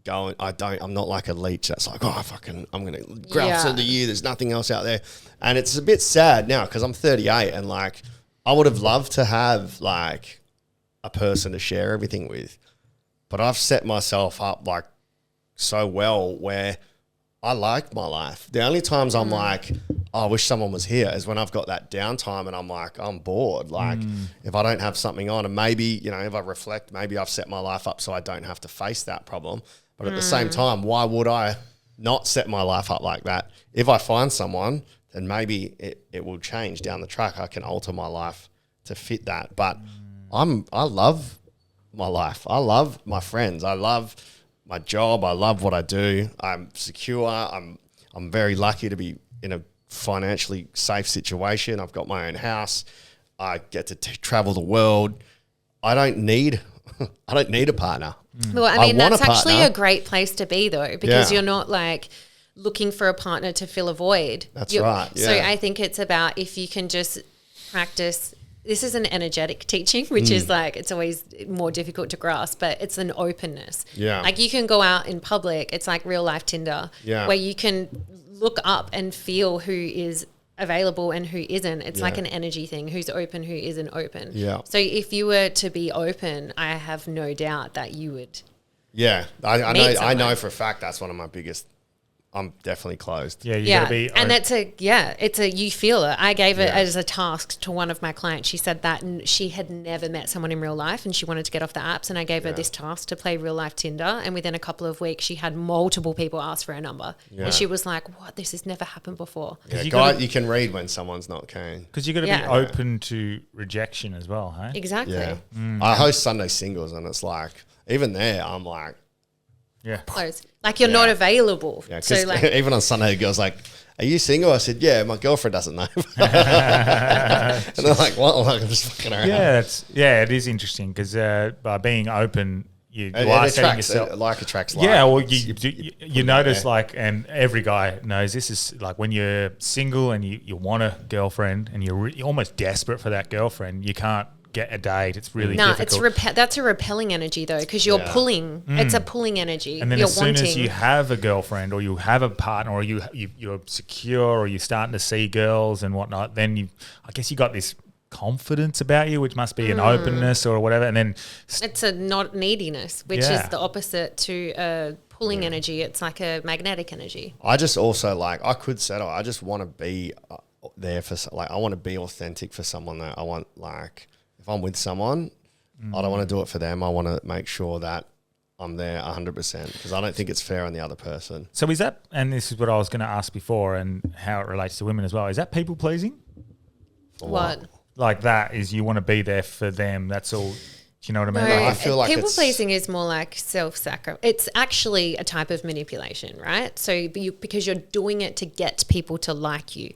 go. I'm not like a leech that's like, I'm going to grab some of you. There's nothing else out there. And it's a bit sad now because I'm 38 and like I would have loved to have like a person to share everything with. But I've set myself up like so well where I like my life. The only times I'm like, I wish someone was here is when I've got that downtime and I'm like, I'm bored. Like if I don't have something on and maybe, you know, if I reflect, maybe I've set my life up so I don't have to face that problem. But at the same time, why would I not set my life up like that? If I find someone, then maybe it will change down the track. I can alter my life to fit that. But I love my life. I love my friends. I love my job. I love what I do. I'm secure. I'm very lucky to be in a financially safe situation. I've got my own house. I get to travel the world. I don't need a partner. Well, I mean, want that's a actually partner. a great place to be though, because you're not like looking for a partner to fill a void. That's right. So Yeah. I think it's about if you can just practice. This is an energetic teaching, which is like, it's always more difficult to grasp, but it's an openness. Yeah. Like you can go out in public. It's like real life Tinder where you can look up and feel who is available and who isn't. It's like an energy thing, who's open, who isn't open. Yeah. So if you were to be open, I have no doubt that you would. Yeah. I Meet know someone. for a fact that's one of my biggest. I'm definitely closed. Yeah, you gotta be. And that's you feel it. I gave it as a task to one of my clients. She said that and she had never met someone in real life and she wanted to get off the apps, and I gave her this task to play real life Tinder, and within a couple of weeks she had multiple people ask for her number. And she was like, what, this has never happened before. Yeah, you you can read when someone's not keen. because you got to Yeah. be open to rejection as well, hey? Exactly. Yeah. I host Sunday Singles and it's like, even there, I'm like, Yeah. Close. Like you're not available. yeah, So because like even on Sunday, the girl's like, are you single? I said, yeah, my girlfriend doesn't know. And they're like, what? I'm like, I'm just fucking around. Yeah, it is interesting because by being open, you It are setting attracts, yourself. like attracts like. Yeah, well, you notice like, and every guy knows this is like when you're single and you want a girlfriend and you're almost desperate for that girlfriend, you can't get a date. It's really difficult. that's a repelling energy though, because you're pulling. It's a pulling energy. And then you're as soon wanting. as you have a girlfriend or you have a partner or you're secure or you're starting to see girls and whatnot, then I guess you got this confidence about you, which must be an openness or whatever. And then It's a not neediness, which is the opposite to a pulling energy. It's like a magnetic energy. I just also like, I could settle. I just want to be there for, like, I want to be authentic for someone that I want, like, if I'm with someone, I don't want to do it for them. I want to make sure that I'm there 100% because I don't think it's fair on the other person. so is that, and this is what I was going to ask before and how it relates to women as well, is that people pleasing? What? Like that is you want to be there for them. That's all. Do you know what I mean? No, Like, I feel like people it's- pleasing is more like self-sacrifice. It's actually a type of manipulation, right? So because you're doing it to get people to like you,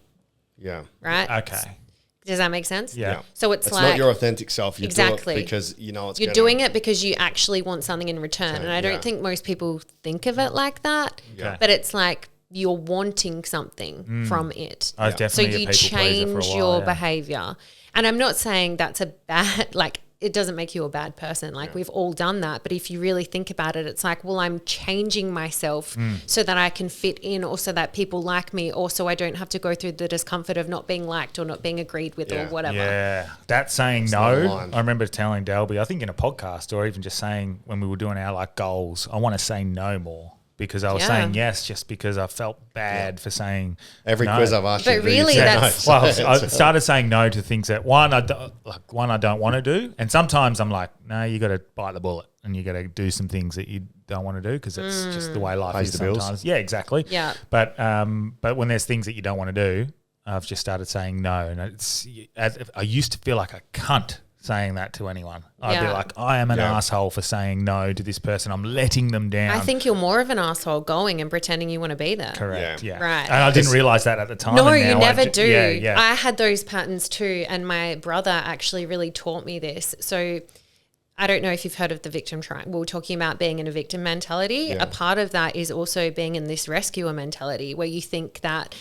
Yeah. right? okay. Does that make sense? Yeah. So it's It's like not your authentic self. You Exactly. do it because you know it's you're doing it because you actually want something in return. And I don't think most people think of it like that. Yeah. But it's like you're wanting something from it. I was So definitely a you people pleaser for a change while, your yeah. behavior. And I'm not saying that's a bad, like, it doesn't make you a bad person. Like, we've all done that. But if you really think about it, it's like, well, I'm changing myself so that I can fit in or so that people like me or so I don't have to go through the discomfort of not being liked or not being agreed with or whatever. Yeah, that saying not no. aligned. I remember telling Dalby, I think in a podcast or even just saying when we were doing our like goals, I want to say no more because I was Yeah. saying yes just because I felt bad for saying Every no. quiz I've asked But you, really, you said that's- no. Well, So I it's- started saying no to things that one I don't want to do, and sometimes I'm like, no, you got to bite the bullet, and you got to do some things that you don't want to do because it's just the way life Pays is the bills. sometimes. Yeah, exactly. Yeah. But when there's things that you don't want to do, I've just started saying no, and I used to feel like a cunt saying that to anyone. I'd be Yeah. like, I am an asshole for saying no to this person. I'm letting them down. I think you're more of an asshole going and pretending you want to be there. Correct. Yeah. Right. And I didn't realize that at the time. No, and you now never I do. Yeah. Yeah. I had those patterns too, and my brother actually really taught me this. So I don't know if you've heard of the victim triangle. We were talking about being in a victim mentality. A part of that is also being in this rescuer mentality where you think that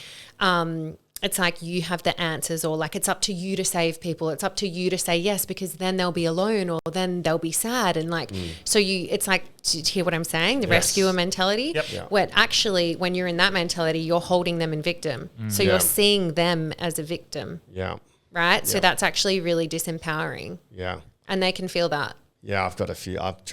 it's like you have the answers, or like it's up to you to save people. It's up to you to say yes, because then they'll be alone, or then they'll be sad. And like, so it's like, do you hear what I'm saying? The rescuer mentality. Yep. Yeah. When actually, when you're in that mentality, you're holding them in victim. So you're seeing them as a victim, Yeah. right? So that's actually really disempowering, Yeah. and they can feel that. Yeah, I've tried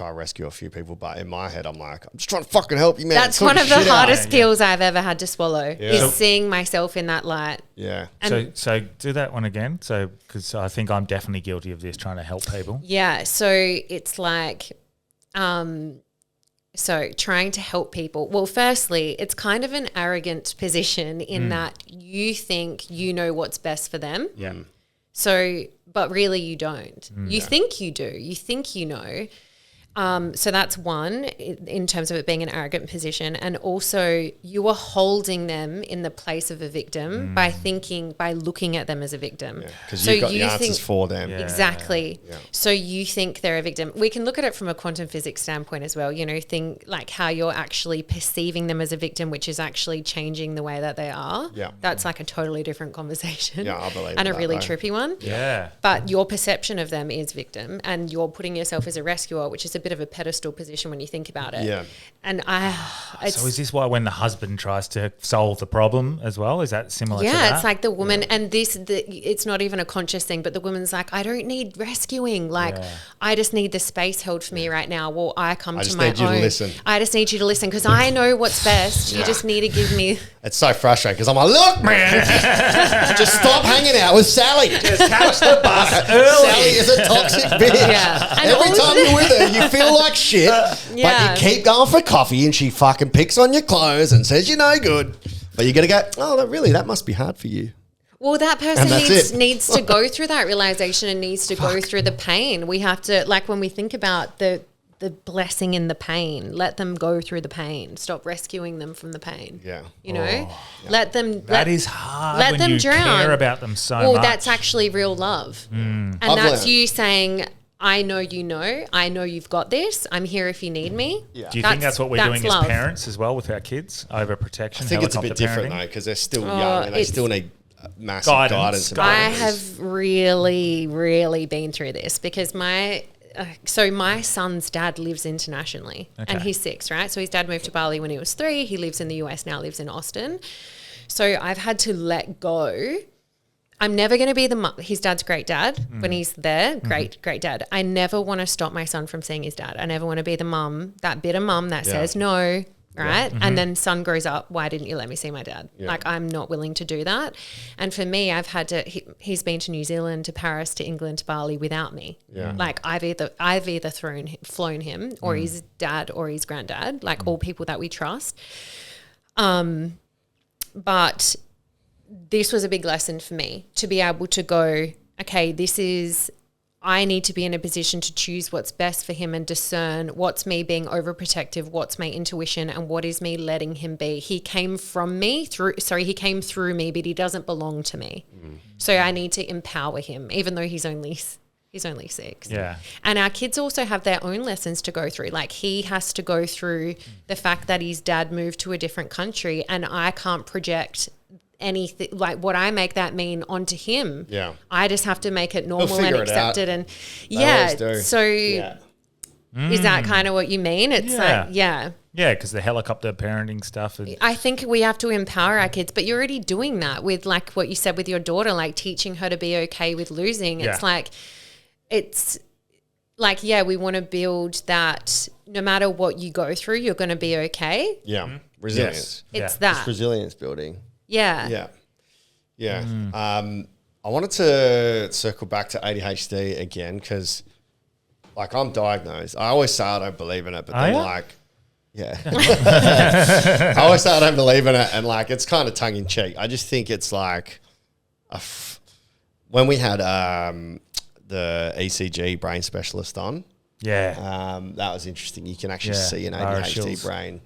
to rescue a few people, but in my head, I'm like, I'm just trying to fucking help you, man. That's Sort one of the shit out. hardest pills I've ever had to swallow, Yeah. is seeing myself in that light. Yeah. So do that one again. So because I think I'm definitely guilty of this, trying to help people. Yeah, so it's like, so trying to help people. Well, firstly, it's kind of an arrogant position in that you think you know what's best for them. Yeah. So, but really you don't. You think you do. You think you know. So that's one in terms of it being an arrogant position. And also you are holding them in the place of a victim by looking at them as a victim. Because So you've got the you answers think- for them. Yeah. Exactly. Yeah. So you think they're a victim. We can look at it from a quantum physics standpoint as well, think like how you're actually perceiving them as a victim, which is actually changing the way that they are. Yeah. That's like a totally different conversation. Yeah, I believe And a that, really though. trippy one. Yeah. But your perception of them is victim, and you're putting yourself as a rescuer, which is a bit of a pedestal position when you think about it. Yeah. And it's, So is this why when the husband tries to solve the problem as well? Is that similar to yeah, that? it's like the woman, and it's not even a conscious thing, but the woman's like, I don't need rescuing. Like, I just need the space held for me right now. Well, I come to just my need you to own. listen. I just need you to listen because I know what's best. You just need to give me. It's so frustrating because I'm like, look, man, just stop hanging out with Sally. Just catch the bus Sally is a toxic bitch. Yeah. And Every also- time you're with her, you feel like shit, but Yeah. you keep going for coffee and she fucking picks on your clothes and says you're no good. But you got to go, oh, that must be hard for you. Well, that person And that's it. needs to go through that realization and needs to go through the pain. We have to, like when we think about the blessing in the pain, let them go through the pain. Stop rescuing them from the pain. Yeah. Let them. That is hard let when them you drown. care about them so Well, much. that's actually real love, and I've that's learned. you saying, "I know you know. I know you've got this. I'm here if you need me." Yeah. Do you think that's what we're doing love. as parents as well with our kids? Overprotection, I think it's a bit helicopter different parenting? though because they're still young and they it's- still need massive Guidance. guidance. and I boundaries. have really, really been through this because my son's dad lives internationally and Okay. he's 6, right? So his dad moved to Bali when he was 3. He lives in the US now, lives in Austin. So I've had to let go. I'm never going to be the mum. His dad's great dad when he's there. Great dad. I never want to stop my son from seeing his dad. I never want to be the mum, that bitter mum that says no, right? And then son grows up, why didn't you let me see my dad? Yeah. Like I'm not willing to do that. And for me, I've had to, he's been to New Zealand, to Paris, to England, to Bali without me. Yeah. Like I've either flown him or his dad or his granddad, like all people that we trust. But this was a big lesson for me to be able to go, okay, I need to be in a position to choose what's best for him and discern what's me being overprotective, what's my intuition, and what is me letting him be. He came through me, but he doesn't belong to me. So I need to empower him, even though he's only 6. Yeah. And our kids also have their own lessons to go through. Like he has to go through the fact that his dad moved to a different country and I can't project anything like what I make that mean onto him. Yeah. I just have to make it normal and figure it accept out. it. And always do. so Yeah. is that kind of what you mean? It's Yeah. like, yeah. Yeah, because the helicopter parenting stuff. I think we have to empower our kids, but you're already doing that with like what you said with your daughter, like teaching her to be okay with losing. Yeah. It's like, yeah, we want to build that no matter what you go through, you're going to be okay. Yeah. Resilience. It's Yeah. that. It's resilience building. Yeah. Yeah. Yeah. I wanted to circle back to ADHD again because, like, I'm diagnosed. I always say I don't believe in it, but then, ya? like, yeah. I always say I don't believe in it, and, like, it's kind of tongue in cheek. I just think it's like when we had the ECG brain specialist on, Yeah. that was interesting. You can actually Yeah. see an Ira ADHD Shills. brain.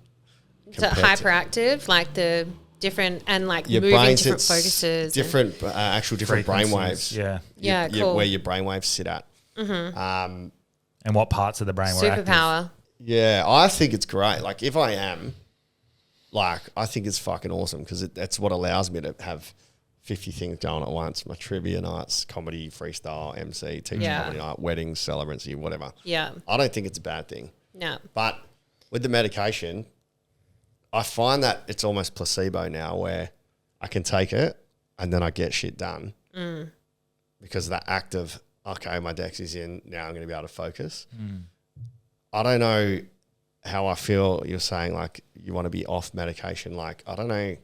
So compared to- hyperactive, like the different and like your moving brain different sits focuses. and- different, actual different brain Frequencies, waves. Yeah. Yeah, cool. Where your brain waves sit at. And what parts of the brain were active? Superpower. Yeah, I think it's great. Like, if I am, like, I think it's fucking awesome because that's what allows me to have 50 things going at once. My trivia nights, comedy, freestyle, MC, teaching comedy night, weddings, celebrancy, whatever. Yeah. I don't think it's a bad thing. No. But with the medication, I find that it's almost placebo now where I can take it and then I get shit done because that act of, okay, my Dex is in, now I'm going to be able to focus. I don't know how I feel. You're saying like you want to be off medication. Like, I don't know.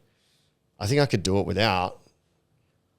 I think I could do it without,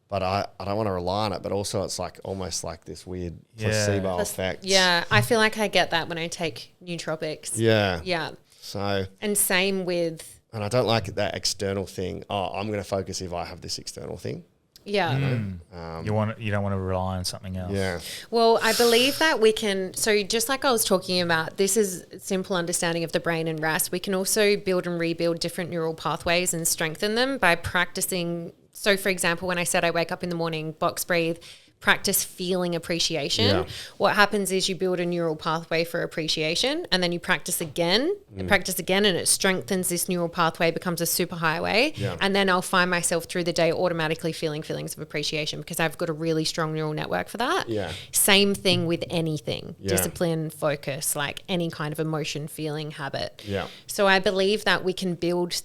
but I don't want to rely on it. But also it's like almost like this weird placebo effect. Yeah. I feel like I get that when I take nootropics. Yeah. Yeah. So. And same with. And I don't like that external thing. Oh, I'm going to focus if I have this external thing. Yeah. You don't want to rely on something else. Yeah. Well, I believe that we can, so just like I was talking about, this is simple understanding of the brain and rest. We can also build and rebuild different neural pathways and strengthen them by practicing. So for example, when I said I wake up in the morning, box breathe, practice feeling appreciation. Yeah. What happens is you build a neural pathway for appreciation and then you practice again, and it strengthens this neural pathway, becomes a superhighway. Yeah. And then I'll find myself through the day automatically feeling feelings of appreciation because I've got a really strong neural network for that. Yeah. Same thing with anything, Yeah. discipline, focus, like any kind of emotion, feeling, habit. Yeah. So I believe that we can build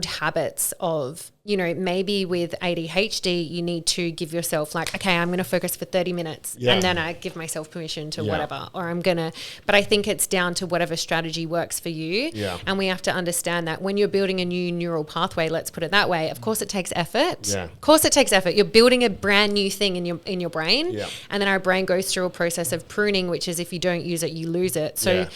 habits of, maybe with ADHD, you need to give yourself like, okay, I'm going to focus for 30 minutes Yeah. and then I give myself permission to Yeah. whatever, or but I think it's down to whatever strategy works for you. Yeah. And we have to understand that when you're building a new neural pathway, let's put it that way, of course it takes effort. Yeah. Of course it takes effort. You're building a brand new thing in your brain. Yeah. And then our brain goes through a process of pruning, which is if you don't use it, you lose it. So Yeah.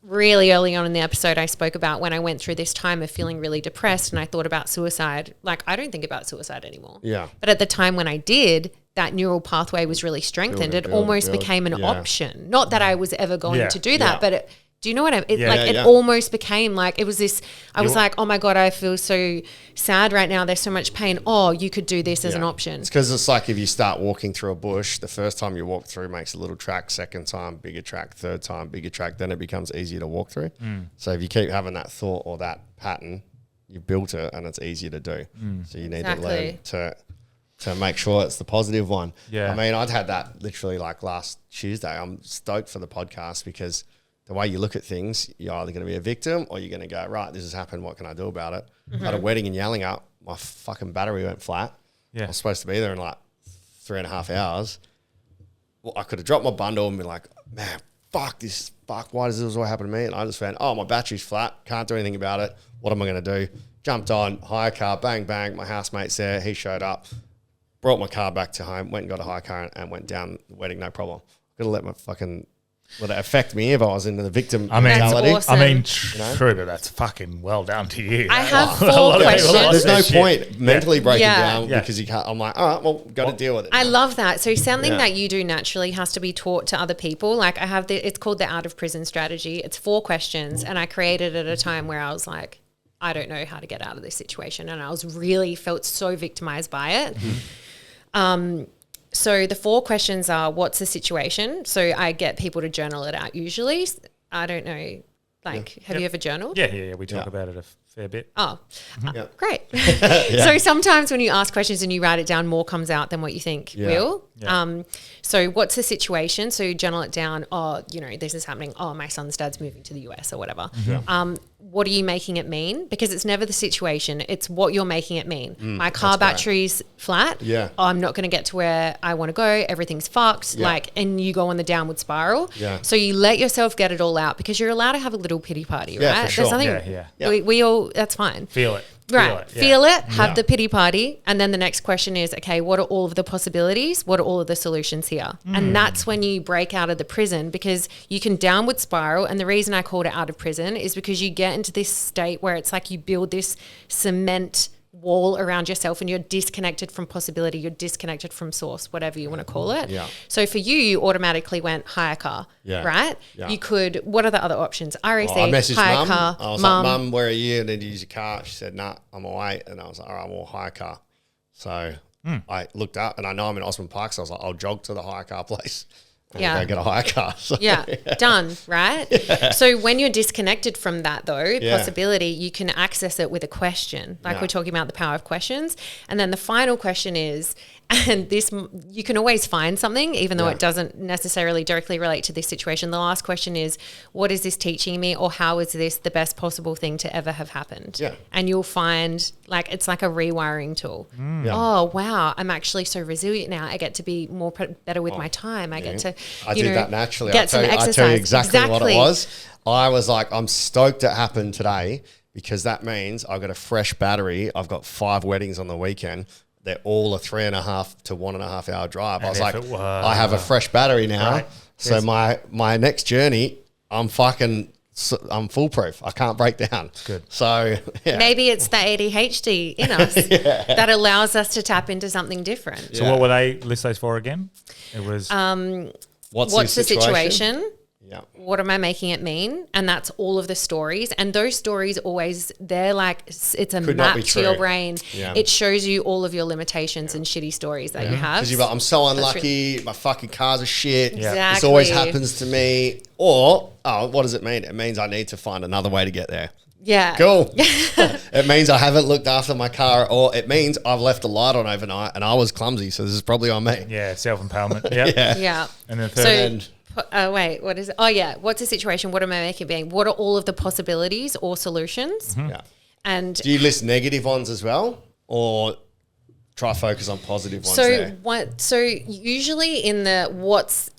really early on in the episode, I spoke about when I went through this time of feeling really depressed and I thought about suicide. Like, I don't think about suicide anymore. Yeah. But at the time when I did, that neural pathway was really strengthened. It almost became an option. Not that I was ever going to do that, but do you know what I mean? It almost became like, it was this, I was like, oh my God, I feel so sad right now. There's so much pain. Oh, you could do this as an option. It's because it's like if you start walking through a bush, the first time you walk through makes a little track, second time, bigger track, third time, bigger track, then it becomes easier to walk through. So if you keep having that thought or that pattern, you built it and it's easier to do. So you need to learn to make sure it's the positive one. Yeah. I mean, I'd had that literally like last Tuesday. I'm stoked for the podcast because the way you look at things, you're either going to be a victim or you're going to go, right, this has happened. What can I do about it? At a wedding in Yallingup, my fucking battery went flat. Yeah. I was supposed to be there in like 3.5 hours. Well, I could have dropped my bundle and been like, man, fuck, why does this all happen to me? And I just found, oh, my battery's flat. Can't do anything about it. What am I going to do? Jumped on, hire car, bang, bang. My housemate's there. He showed up, brought my car back to home, went and got a hire car and went down the wedding, no problem. Could have let my fucking... Would it affect me if I was into the victim mentality? That's awesome. I mean, true, but that's fucking well done to you. I have A lot 4 of people questions. lost There's their no shit. point mentally breaking down Yeah. because you can't. I'm like, all right, well, got to deal with it. I now. love that. So something that you do naturally has to be taught to other people. Like I have it's called the out of prison strategy. It's 4 questions and I created it at a time where I was like, I don't know how to get out of this situation. And I was really felt so victimized by it. So the 4 questions are, what's the situation? So I get people to journal it out usually. I don't know, like, have you ever journaled? Yeah. We talk about it a fair bit. Oh, Yep. great. So sometimes when you ask questions and you write it down, more comes out than what you think will. Yeah. So what's the situation? So you journal it down. Oh, this is happening. Oh, my son's dad's moving to the US or whatever. What are you making it mean? Because it's never the situation. It's what you're making it mean. My car battery's flat. Yeah. I'm not going to get to where I want to go. Everything's fucked. Yeah. And you go on the downward spiral. Yeah. So you let yourself get it all out because you're allowed to have a little pity party, Yeah, right? for sure. There's nothing. Yeah. We all, that's fine. Feel it. Right. Yeah. Feel it, have Yeah. the pity party. And then the next question is, okay, what are all of the possibilities? What are all of the solutions here? And that's when you break out of the prison because you can downward spiral. And the reason I called it out of prison is because you get into this state where it's like you build this cement wall around yourself and you're disconnected from possibility, you're disconnected from source, whatever you want to call it. Yeah. So for you automatically went hire car, right? Yeah. You could, what are the other options? RAC, I messaged hire mum. car, I was mum. like, Mum, where are you? And then you use your car. She said, nah, I'm away. And I was like, all right, well, hire car. So I looked up and I know I'm in Osmond Park. So I was like, I'll jog to the hire car place. Yeah. Go get a hire car. So, Yeah, done, right? So when you're disconnected from that, though, possibility, you can access it with a question. Like we're talking about the power of questions. And then the final question is, and this, you can always find something, even though it doesn't necessarily directly relate to this situation. The last question is, what is this teaching me, or how is this the best possible thing to ever have happened? Yeah. And you'll find, like, it's like a rewiring tool. Oh, wow, I'm actually so resilient now. I get to be more better with my time. I get to, I did that naturally. Get some exercise. I'll tell you exactly what it was. I was like, I'm stoked it happened today, because that means I've got a fresh battery. I've got 5 weddings on the weekend. They're all a 3.5 to 1.5 hour drive. I was like, I have a fresh battery now. Right. So my next journey, I'm foolproof. I can't break down. Good. So maybe it's the ADHD in us that allows us to tap into something different. So what were they list those for again? It was what's the situation? Yeah. What am I making it mean? And that's all of the stories. And those stories always, they're like, it's a map to your brain. Yeah. It shows you all of your limitations and shitty stories that you have. Because you're like, I'm so unlucky. My fucking car's a shit. Exactly. This always happens to me. Or, what does it mean? It means I need to find another way to get there. Yeah. Cool. It means I haven't looked after my car, or it means I've left the light on overnight and I was clumsy. So this is probably on me. Yeah, self-empowerment. Yep. Yeah. And then third. Wait, what is it? Oh, yeah. What's the situation? What am I making it being? What are all of the possibilities or solutions? Yeah. And do you list negative ones as well, or try focus on positive ones there? So usually in the what's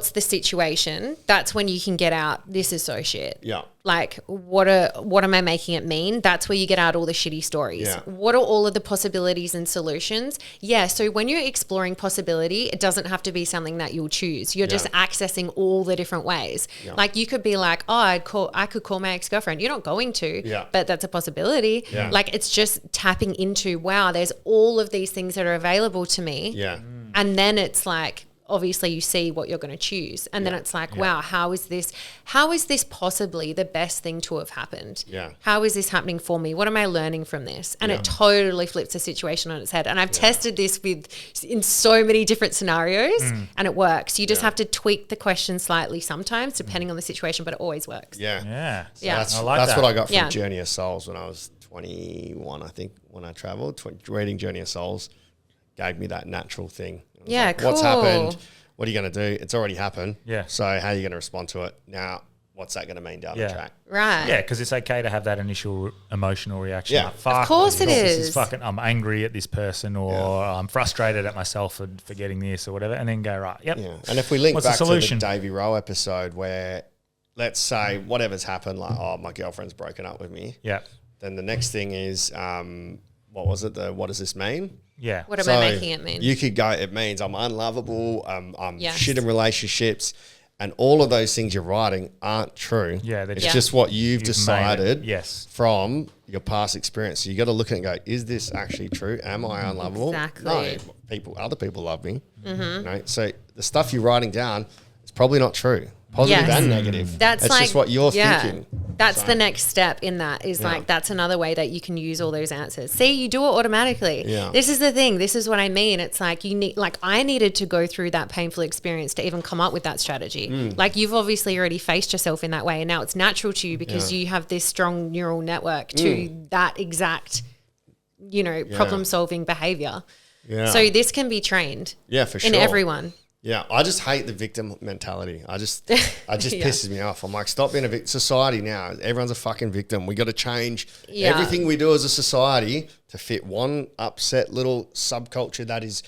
the situation, that's when you can get out, this is so shit. Yeah. Like, what am I making it mean? That's where you get out all the shitty stories. Yeah. What are all of the possibilities and solutions? Yeah, so when you're exploring possibility, it doesn't have to be something that you'll choose. You're just accessing all the different ways. Yeah. Like, you could be like, oh, I could call my ex-girlfriend. You're not going to, but that's a possibility. Yeah. Like, it's just tapping into, wow, there's all of these things that are available to me. Yeah. And then it's like, obviously you see what you're going to choose. And then it's like, wow, how is this possibly the best thing to have happened? Yeah. How is this happening for me? What am I learning from this? And it totally flips the situation on its head. And I've tested this in so many different scenarios and it works. You just have to tweak the question slightly sometimes depending on the situation, but it always works. Yeah. Yeah. So that's what I got from Journey of Souls when I was 21, I think, when I traveled. Reading Journey of Souls gave me that natural thing. Yeah, like, cool. What's happened? What are you going to do? It's already happened. Yeah. So how are you going to respond to it? Now, what's that going to mean down the track? Right. Yeah, because it's okay to have that initial emotional reaction. Yeah. Like, fuck, of course it is. This is fucking, I'm angry at this person, or I'm frustrated at myself for getting this or whatever, and then go, right, yep. Yeah. And if we link What's back the to the solution? Davey Rowe episode where, let's say, whatever's happened, like, oh, my girlfriend's broken up with me. Yeah. Then the next thing is, what was it? What does this mean? Yeah. What am I making it mean? You could go, it means I'm unlovable, I'm shit in relationships, and all of those things you're writing aren't true. Yeah. It's just what you've decided yes. from your past experience. So you got to look at it and go, is this actually true? Am I unlovable? Exactly. No, other people love me. You know? So the stuff you're writing down is probably not true. Positive and negative. That's it's just what you're thinking. That's the next step in that is like, that's another way that you can use all those answers. See, you do it automatically. Yeah. This is the thing. This is what I mean. It's like I needed to go through that painful experience to even come up with that strategy. Like, you've obviously already faced yourself in that way, and now it's natural to you because you have this strong neural network to that exact, problem solving behavior. Yeah. So this can be trained. Yeah, for sure. In everyone. Yeah, I just hate the victim mentality. It just pisses me off. I'm like, stop being a victim. Society now, everyone's a fucking victim. We got to change everything we do as a society to fit one upset little subculture that is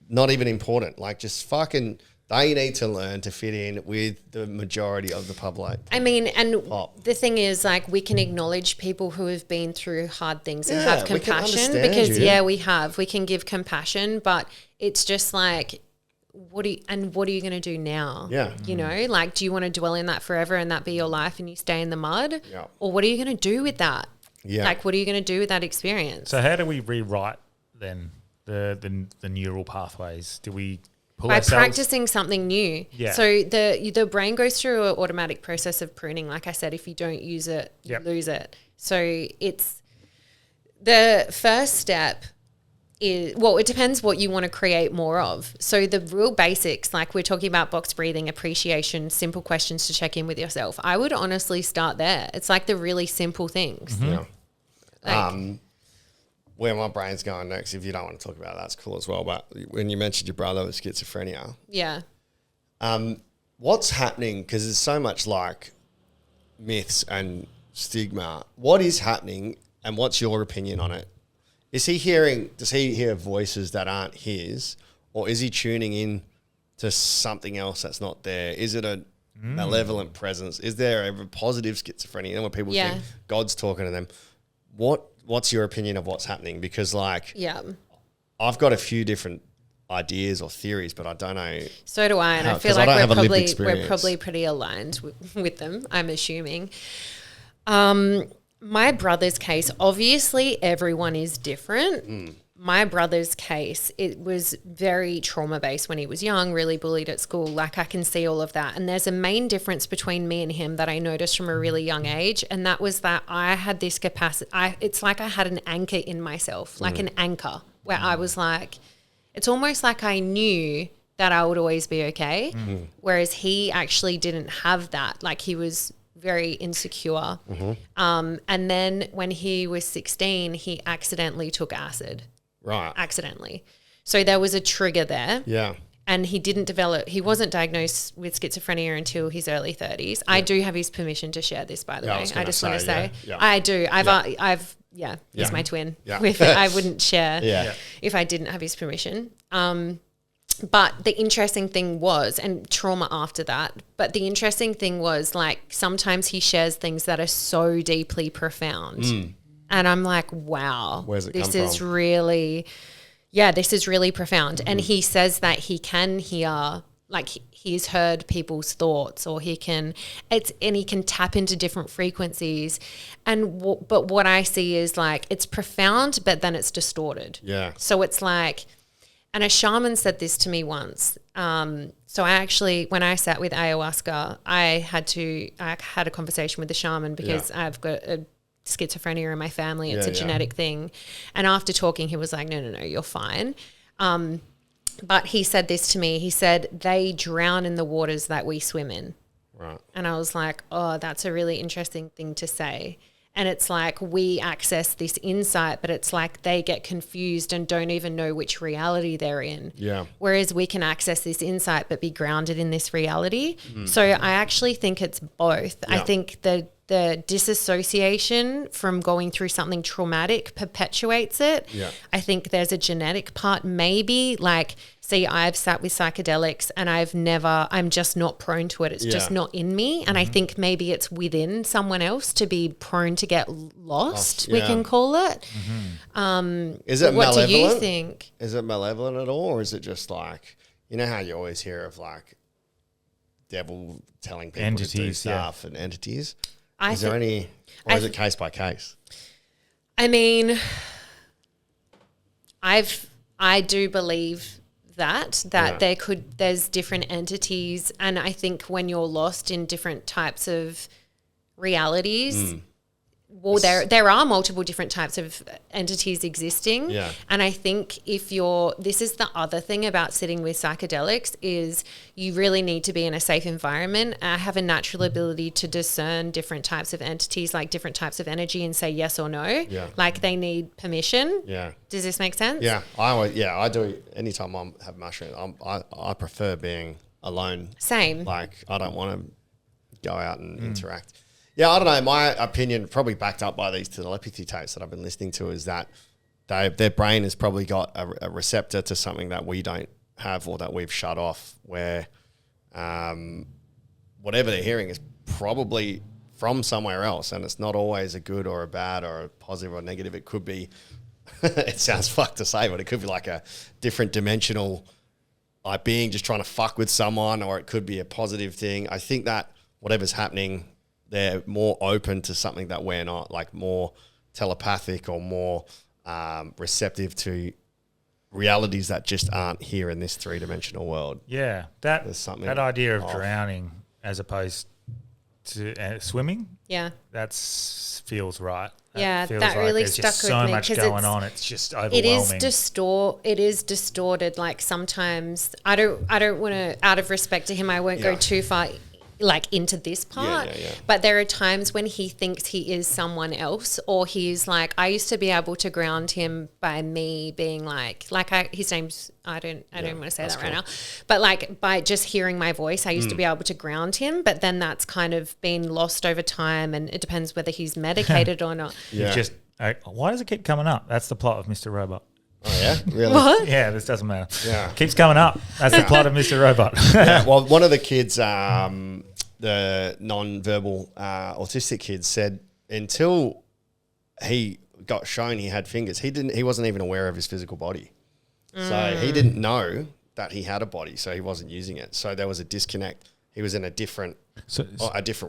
not even important. Like, just fucking, they need to learn to fit in with the majority of the public. I mean, and the thing is, like, we can acknowledge people who have been through hard things and have compassion because, we have. We can give compassion, but it's just like, what are you going to do now? Yeah. Like, do you want to dwell in that forever and that be your life and you stay in the mud? Yeah. Or what are you going to do with that? Yeah. Like, what are you going to do with that experience? So how do we rewrite then the neural pathways? Do we pull by ourselves? practicing something new? Yeah. So the brain goes through an automatic process of pruning. Like I said, if you don't use it, you lose it. So it's the first step it depends what you want to create more of. So the real basics, like we're talking about box breathing, appreciation, simple questions to check in with yourself. I would honestly start there. It's like the really simple things. Yeah. Like, Where my brain's going next, if you don't want to talk about that, that's cool as well. But when you mentioned your brother with schizophrenia, yeah. what's happening? Because there's so much like myths and stigma. What is happening, and what's your opinion on it? Does he hear voices that aren't his, or is he tuning in to something else that's not there? Is it a malevolent presence? Is there a positive schizophrenia? And when people think God's talking to them, what's your opinion of what's happening? Because like, I've got a few different ideas or theories, but I don't know. So do I, and I feel like we're probably pretty aligned with them, I'm assuming. My brother's case, obviously everyone is different. My brother's case, it was very trauma-based when he was young, really bullied at school. Like I can see all of that. And there's a main difference between me and him that I noticed from a really young age. And that was that I had this capacity. It's like I had an anchor in myself, like an anchor where I was like, it's almost like I knew that I would always be okay. Whereas he actually didn't have that. Like he was very insecure. And then when he was 16, he accidentally took acid. Right. Accidentally. So there was a trigger there. Yeah. And he wasn't diagnosed with schizophrenia until his early 30s. I do have his permission to share this, by the way. I just want to say. Yeah. I do. He's my twin. Yeah. I wouldn't share Yeah. if I didn't have his permission. But the interesting thing was, and trauma after that, but the interesting thing was like sometimes he shares things that are so deeply profound. And I'm like, wow, Where's it this come is from? really, this is really profound. And he says that he can hear, like he's heard people's thoughts, or he can tap into different frequencies. But what I see is like, it's profound, but then it's distorted. Yeah. So it's like, and a shaman said this to me once. So I actually, when I sat with ayahuasca, I had a conversation with the shaman because I've got a schizophrenia in my family. It's a genetic thing. And after talking, he was like, no, you're fine. But he said this to me. He said, they drown in the waters that we swim in. Right. And I was like, oh, that's a really interesting thing to say. And it's like we access this insight, but it's like they get confused and don't even know which reality they're in. Yeah. Whereas we can access this insight but be grounded in this reality. So I actually think it's both. Yeah. I think the disassociation from going through something traumatic perpetuates it. Yeah. I think there's a genetic part, maybe like, see, I've sat with psychedelics and I'm just not prone to it. It's just not in me. And I think maybe it's within someone else to be prone to get lost, we can call it. Is it what malevolent? do you think? Is it malevolent at all? Or is it just like, you know how you always hear of like devil telling people to do stuff and entities? Is there any, or is it case by case? I mean, I do believe that there's different entities, and I think when you're lost in different types of realities, well, there are multiple different types of entities existing. Yeah. And I think this is the other thing about sitting with psychedelics is you really need to be in a safe environment. I have a natural ability to discern different types of entities, like different types of energy, and say yes or no. Yeah. Like they need permission. Yeah. Does this make sense? Yeah. I do. Anytime I have mushrooms, I prefer being alone. Same. Like I don't want to go out and interact. Yeah, I don't know. My opinion, probably backed up by these telepathy tapes that I've been listening to, is that their brain has probably got a receptor to something that we don't have, or that we've shut off, where whatever they're hearing is probably from somewhere else, and it's not always a good or a bad or a positive or a negative. It could be, it sounds fucked to say, but it could be like a different dimensional like being just trying to fuck with someone, or it could be a positive thing. I think that whatever's happening, they're more open to something that we're not, like more telepathic or more receptive to realities that just aren't here in this three-dimensional world. Yeah, that idea of drowning as opposed to swimming, that feels right. Yeah, feels that really there's stuck just with so me much 'cause going it's- on. It's just It overwhelming. is distorted. Like sometimes I don't want to, out of respect to him, I won't go Yeah. too far like into this part. yeah. But there are times when he thinks he is someone else, or he's like, I used to be able to ground him by me being his name's, I don't want to say that right now, but like by just hearing my voice, I used to be able to ground him, but then that's kind of been lost over time, and it depends whether he's medicated or not. You've just why does it keep coming up? That's the plot of Mr. Robot. Oh yeah, really? What? Yeah, this doesn't matter. Yeah. Keeps coming up. That's the plot of Mr. Robot. Yeah, well, one of the kids, the non-verbal autistic kids, said until he got shown he had fingers, he wasn't even aware of his physical body. So he didn't know that he had a body, so he wasn't using it. So there was a disconnect. He was in a different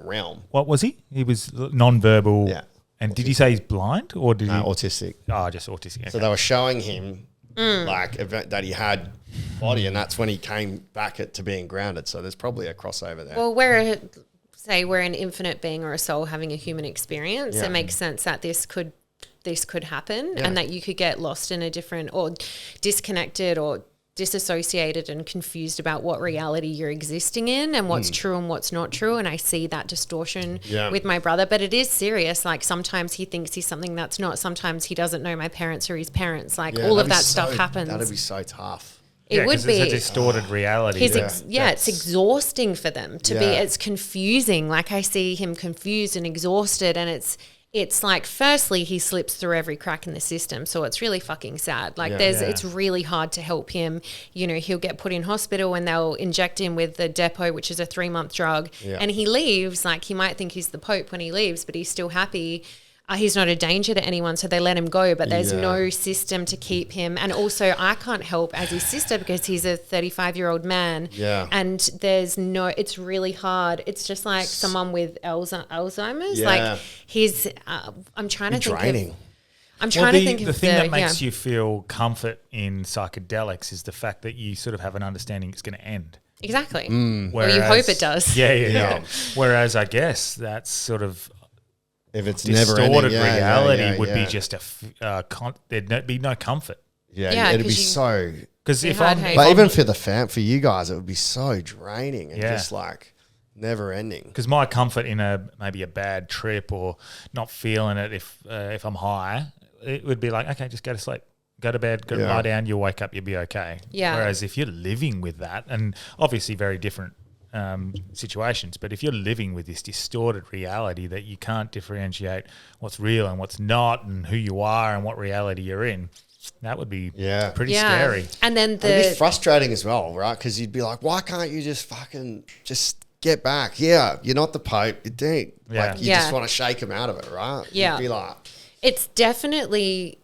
realm. What was he? He was non-verbal. Yeah. And did you say he's blind or did he? Autistic. Oh, just autistic. Okay. So they were showing him that he had body, and that's when he came back to being grounded. So there's probably a crossover there. Well, we're an infinite being or a soul having a human experience. Yeah. It makes sense that this could happen, and that you could get lost in a different, or disconnected or disassociated and confused about what reality you're existing in and what's true and what's not true. And I see that distortion with my brother, but it is serious. Like sometimes he thinks he's something that's not. Sometimes he doesn't know my parents or his parents. Like all of that stuff happens. That'd be so tough. It would 'cause be. It's a distorted reality. It's exhausting for them to be. It's confusing. Like I see him confused and exhausted, and it's like, firstly, he slips through every crack in the system. So it's really fucking sad. Like it's really hard to help him. You know, he'll get put in hospital and they'll inject him with the Depot, which is a 3-month drug. Yeah. And he leaves, like he might think he's the Pope when he leaves, but he's still happy. He's not a danger to anyone, so they let him go, but there's no system to keep him. And also I can't help as his sister because he's a 35-year-old man. Yeah. And it's really hard. It's just like someone with Alzheimer's. Yeah. Like I'm trying to think draining. of... I'm trying to think of the thing that makes you feel comfort in psychedelics is the fact that you sort of have an understanding it's going to end. Exactly. Whereas, Or you hope it does. Yeah. Whereas I guess that's sort of... If it's never distorted ending, reality would be just there'd be no comfort. Yeah, it'd be 'cause you- so. Because if hard I'm, hate. if But I'm- even for for you guys, it would be so draining and Yeah. just like never ending. because my comfort in maybe a bad trip or not feeling it if I'm high, it would be like, okay, just go to sleep, go to bed, go lie down, you'll wake up, you'll be okay. Yeah. Whereas if you're living with that, and obviously very different situations, but if you're living with this distorted reality that you can't differentiate what's real and what's not, and who you are and what reality you're in, that would be pretty scary. And then It'd be frustrating as well, right? Because you'd be like, why can't you just get back? Yeah, you're not the Pope. You don't. Like, you just want to shake him out of it, right? Yeah. You'd be like... It's definitely...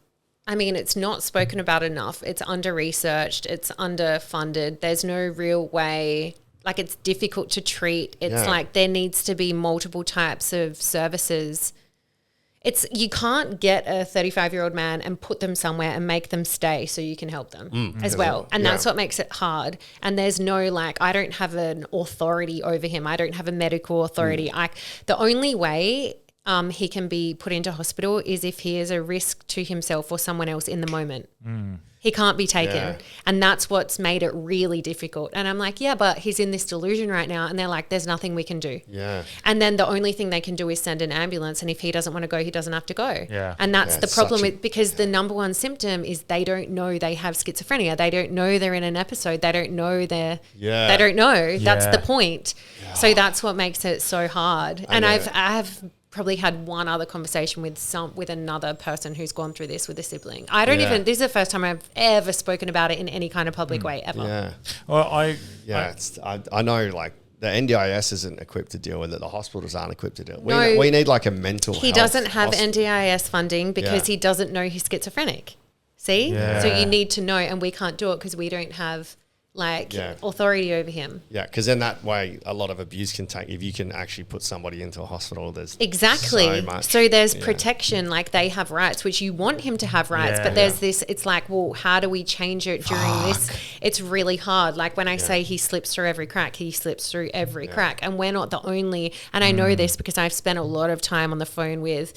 I mean, it's not spoken about enough. It's under-researched. It's underfunded. There's no real way... Like it's difficult to treat. It's like there needs to be multiple types of services. You can't get a 35-year-old man and put them somewhere and make them stay so you can help them as well. And that's what makes it hard. And there's no I don't have an authority over him. I don't have a medical authority. The only way he can be put into hospital is if he is a risk to himself or someone else in the moment. He can't be taken. Yeah. And that's what's made it really difficult. And I'm like, yeah, but he's in this delusion right now. And they're like, there's nothing we can do. Yeah. And then the only thing they can do is send an ambulance. And if he doesn't want to go, he doesn't have to go. Yeah. And that's the problem because the number one symptom is they don't know they have schizophrenia. They don't know they're in an episode. They don't know they don't know. That's the point. Yeah. So that's what makes it so hard. And I've probably had one other conversation with another person who's gone through this with a sibling. I don't even, this is the first time I've ever spoken about it in any kind of public way ever. Yeah. Well, I know like the NDIS isn't equipped to deal with it. The hospitals aren't equipped to deal with it. No, we need like a mental health. He doesn't have NDIS funding because he doesn't know he's schizophrenic. See? Yeah. So you need to know, and we can't do it because we don't have authority over him. Yeah, because then that way a lot of abuse can take, if you can actually put somebody into a hospital, there's exactly so much. So there's protection, like they have rights, which you want him to have rights, but there's this, it's like, well, how do we change it during this? It's really hard. Like when I say he slips through every crack, he slips through every crack, and we're not the only, and I know this because I've spent a lot of time on the phone with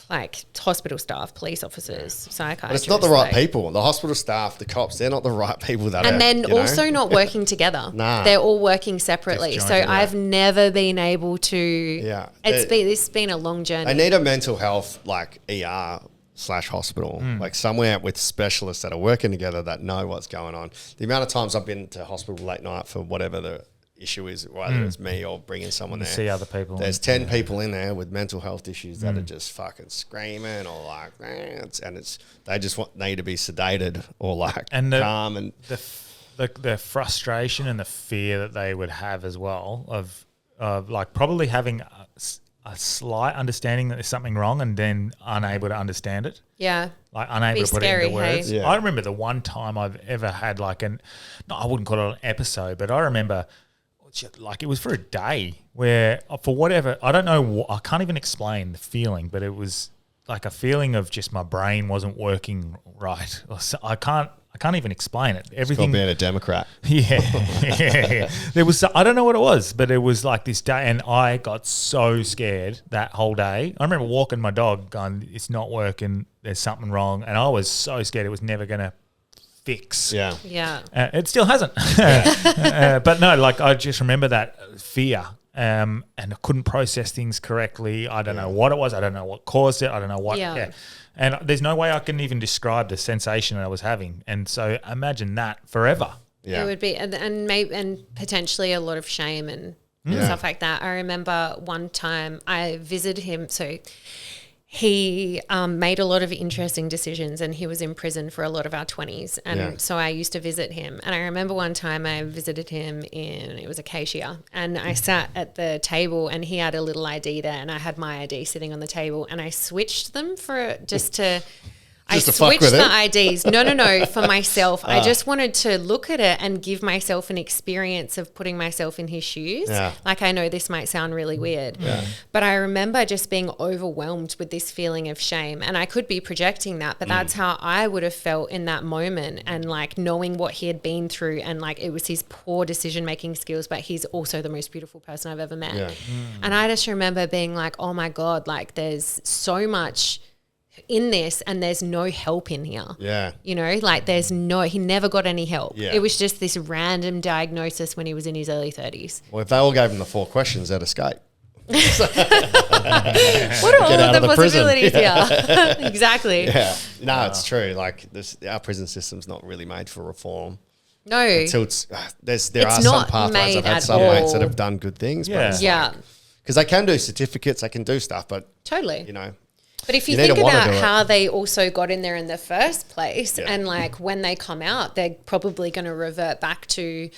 like hospital staff, police officers, psychiatrists. But it's not the right like- people. The hospital staff, the cops, they're not the right people that and are, then you know? also not working together. Nah. They're all working separately. So Disjointed, I've never been able to. Yeah. It's been a long journey. They need a mental health like ER/hospital, like somewhere with specialists that are working together that know what's going on. The amount of times I've been to hospital late night for whatever the issue is, whether it's me or bringing someone there. see other people. There's 10 people in there with mental health issues that are just fucking screaming or like, they just need to be sedated or like calm and the frustration and the fear that they would have as well of like probably having a slight understanding that there's something wrong and then unable to understand it. Yeah. Like unable Be to put scary, it into words. hey? Yeah. I remember the one time I've ever had like I wouldn't call it an episode, but I remember like it was for a day where for whatever, I don't know, I can't even explain the feeling, but it was like a feeling of just my brain wasn't working right. I can't even explain it. Everything. being a Democrat. Yeah. There was, I don't know what it was, but it was like this day, and I got so scared that whole day. I remember walking my dog, going, "It's not working. There's something wrong," and I was so scared it was never gonna fix. Yeah. Yeah. It still hasn't. But no, like I just remember that fear. And I couldn't process things correctly. I don't know what it was. I don't know what caused it. I don't know what. Yeah. And there's no way I can even describe the sensation that I was having. And so imagine that forever. Yeah. It would be, and maybe, and potentially a lot of shame and stuff like that. I remember one time I visited him. So he made a lot of interesting decisions, and he was in prison for a lot of our 20s. And so I used to visit him. And I remember one time I visited him it was Acacia, and I sat at the table and he had a little ID there and I had my ID sitting on the table, and I switched them Just to fuck switched with the it? IDs. No, for myself. I just wanted to look at it and give myself an experience of putting myself in his shoes. Yeah. Like, I know this might sound really weird, but I remember just being overwhelmed with this feeling of shame. And I could be projecting that, but that's how I would have felt in that moment. And like knowing what he had been through, and like it was his poor decision-making skills, but he's also the most beautiful person I've ever met. Yeah. And I just remember being like, oh my God, like there's so much in this and there's no help in here. Yeah. You know, like he never got any help. Yeah. It was just this random diagnosis when he was in his early 30s. Well, if they all gave him the 4 questions, they'd escape. What are all out of the of the prison. possibilities here? Exactly. Yeah. No, it's true. Like our prison system's not really made for reform. No. Until there It's are some not pathways. made I've had at some mates that all. have done good things. Yeah. But Yeah, because they can do certificates, they can do stuff, but totally. you know, But if you You need think to wanna about do it. how they also got in there in the first place, Yeah. and like when they come out, they're probably going to revert back to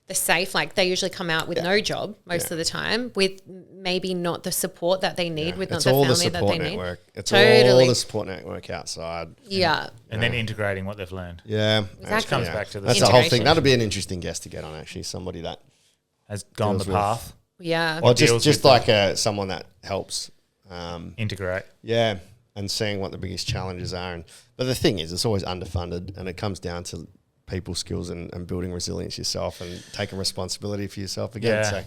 the safe. Like they usually come out with no job most of the time, with maybe not the support that they need, with not it's the all the family that support they network. need. It's Totally. all the support network outside. Yeah. And then integrating what they've learned. Yeah. Exactly. Comes back to the That's the whole thing. integration. That'd be an interesting guest to get on, actually. Somebody that, Has gone the Deals with- path, Yeah. or deals just with like someone that helps. integrate. Yeah, and seeing what the biggest challenges are. But the thing is, it's always underfunded, and it comes down to people skills and building resilience yourself and taking responsibility for yourself again. Yeah. So,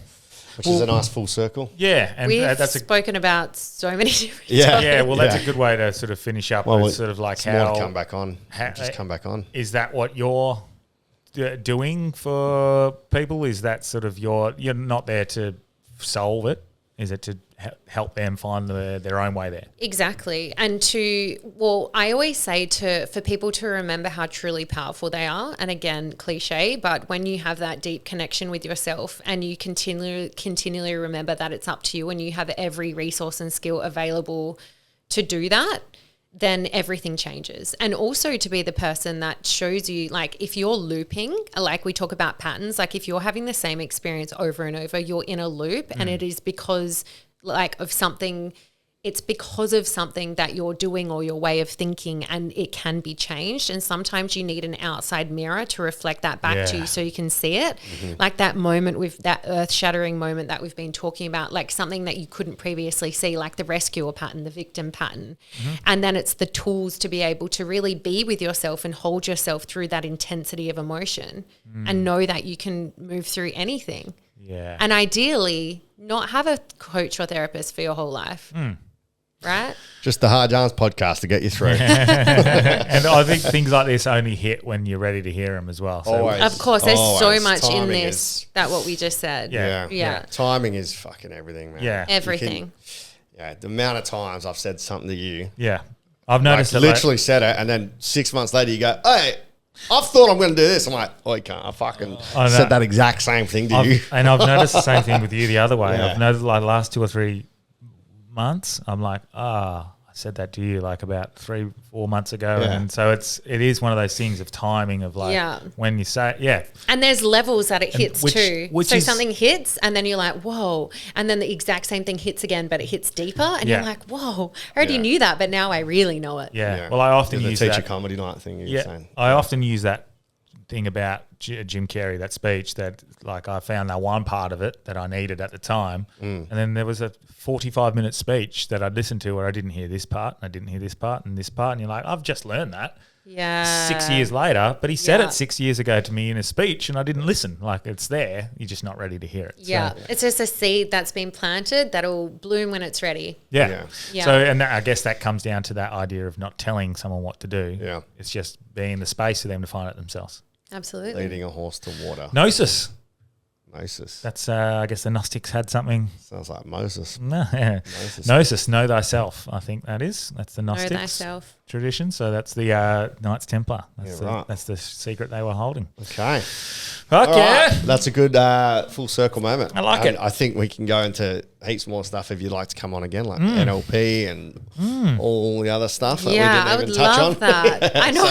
which is a nice full circle. Yeah, and We've that's a spoken about so many different Yeah. topics. yeah. Well, that's Yeah. a good way to sort of finish up. Well, with sort of like it's more how to come back on. how- Just come back on. is that what you're doing for people? Is that sort of you're not there to solve it? Is it to help them find their own way there? Exactly. And I always say for people to remember how truly powerful they are. And again, cliche, but when you have that deep connection with yourself and you continually remember that it's up to you and you have every resource and skill available to do that, then everything changes. And also to be the person that shows you, like if you're looping, like we talk about patterns, like if you're having the same experience over and over, you're in a loop and it is because it's because of something that you're doing or your way of thinking, and it can be changed. And sometimes you need an outside mirror to reflect that back to Yeah. you so you can see it. Like that moment with that earth-shattering moment that we've been talking about, like something that you couldn't previously see, like the rescuer pattern, the victim pattern. And then it's the tools to be able to really be with yourself and hold yourself through that intensity of emotion and know that you can move through anything. Yeah. And ideally, not have a coach or therapist for your whole life. right? Just the Hard Yarns podcast to get you through. And I think things like this only hit when you're ready to hear them as well. So Always. Of course, there's so Always. much in Timing this is- that what we just said. Yeah. Timing is fucking everything, man. Yeah. Everything. The amount of times I've said something to you, Yeah. I've like noticed that literally said it, and then 6 months later you go, hey, I've thought I'm going to do this. I'm like, oh, you can't. I fucking I know. said that exact same thing to you. And I've noticed the same thing with you the other way. Yeah. I've noticed like the last 2 or 3 months, I'm like, I said that to you like about 3-4 months ago. Yeah. And so it is one of those things of timing of like when you say, And there's levels that it hits too. which So is- something hits and then you're like, whoa. And then the exact same thing hits again, but it hits deeper. And Yeah. you're like, whoa, I already Yeah. knew that, but now I really know it. yeah. Well, I often the use teacher that. comedy night thing you were Yeah, saying. I often use that thing about Jim Carrey, that speech that like I found that one part of it that I needed at the time. And then there was a 45-minute speech that I'd listened to where I didn't hear this part, and I didn't hear this part and this part. And you're like, I've just learned that. Yeah. 6 years later, but he said Yeah. it 6 years ago to me in a speech and I didn't listen. Like it's there, you're just not ready to hear it. Yeah. So, It's just a seed that's been planted that'll bloom when it's ready. yeah. Yeah. Yeah. So, and I guess that comes down to that idea of not telling someone what to do. Yeah. It's just being the space for them to find it themselves. Absolutely. Leading a horse to water. Gnosis. Gnosis. That's, I guess the Gnostics had something. Sounds like Moses. No, yeah. Gnosis, know thyself. I think that's the Know Gnostics thyself. tradition. So that's the Knights Templar. That's, Yeah, right. that's the secret they were holding. Okay. Fuck All yeah. right. That's a good full circle moment. I like it. I think we can go into heaps more stuff if you'd like to come on again, like NLP and all the other stuff that Yeah, we I didn't would even touch love on. that. I know.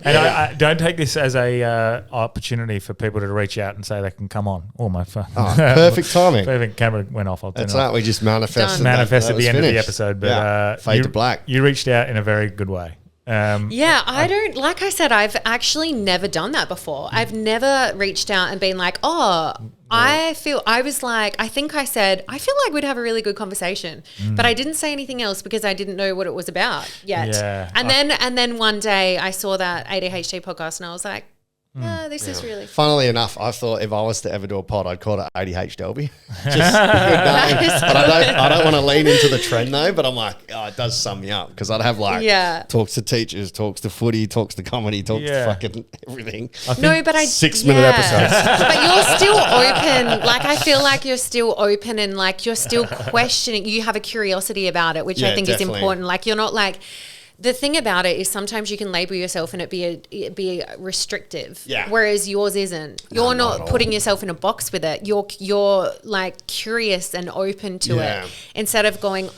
And I don't take this as a opportunity for people to reach out and say they can come on. Oh my phone! Perfect timing. Perfect. Camera went off. I'll turn That's it off. right. We just manifested. Done. Manifest that at was the end of the finished. episode, but Yeah. Fade you, to black. You reached out in a very good way. Yeah, I don't, like I said, I've actually never done that before. I've never reached out and been like, I think I said, I feel like we'd have a really good conversation, but I didn't say anything else because I didn't know what it was about yet. Yeah. And then one day I saw that ADHD podcast and I was like, this is really fun. Funnily enough, I thought if I was to ever do a pod, I'd call it ADHD Delby. Just a good name. But I don't want to lean into the trend though. But I'm like, it does sum me up because I'd have like talks to teachers, talks to footy, talks to comedy, talks to fucking everything. No, but 6-minute episodes. But you're still open. Like, I feel like you're still open and like you're still questioning. You have a curiosity about it, which I Yeah, think definitely. is important. Like, you're not like, the thing about it is sometimes you can label yourself and it be restrictive. Yeah. Whereas yours isn't. You're not at not all. putting yourself in a box with it. You're like curious and open to Yeah. it instead of going,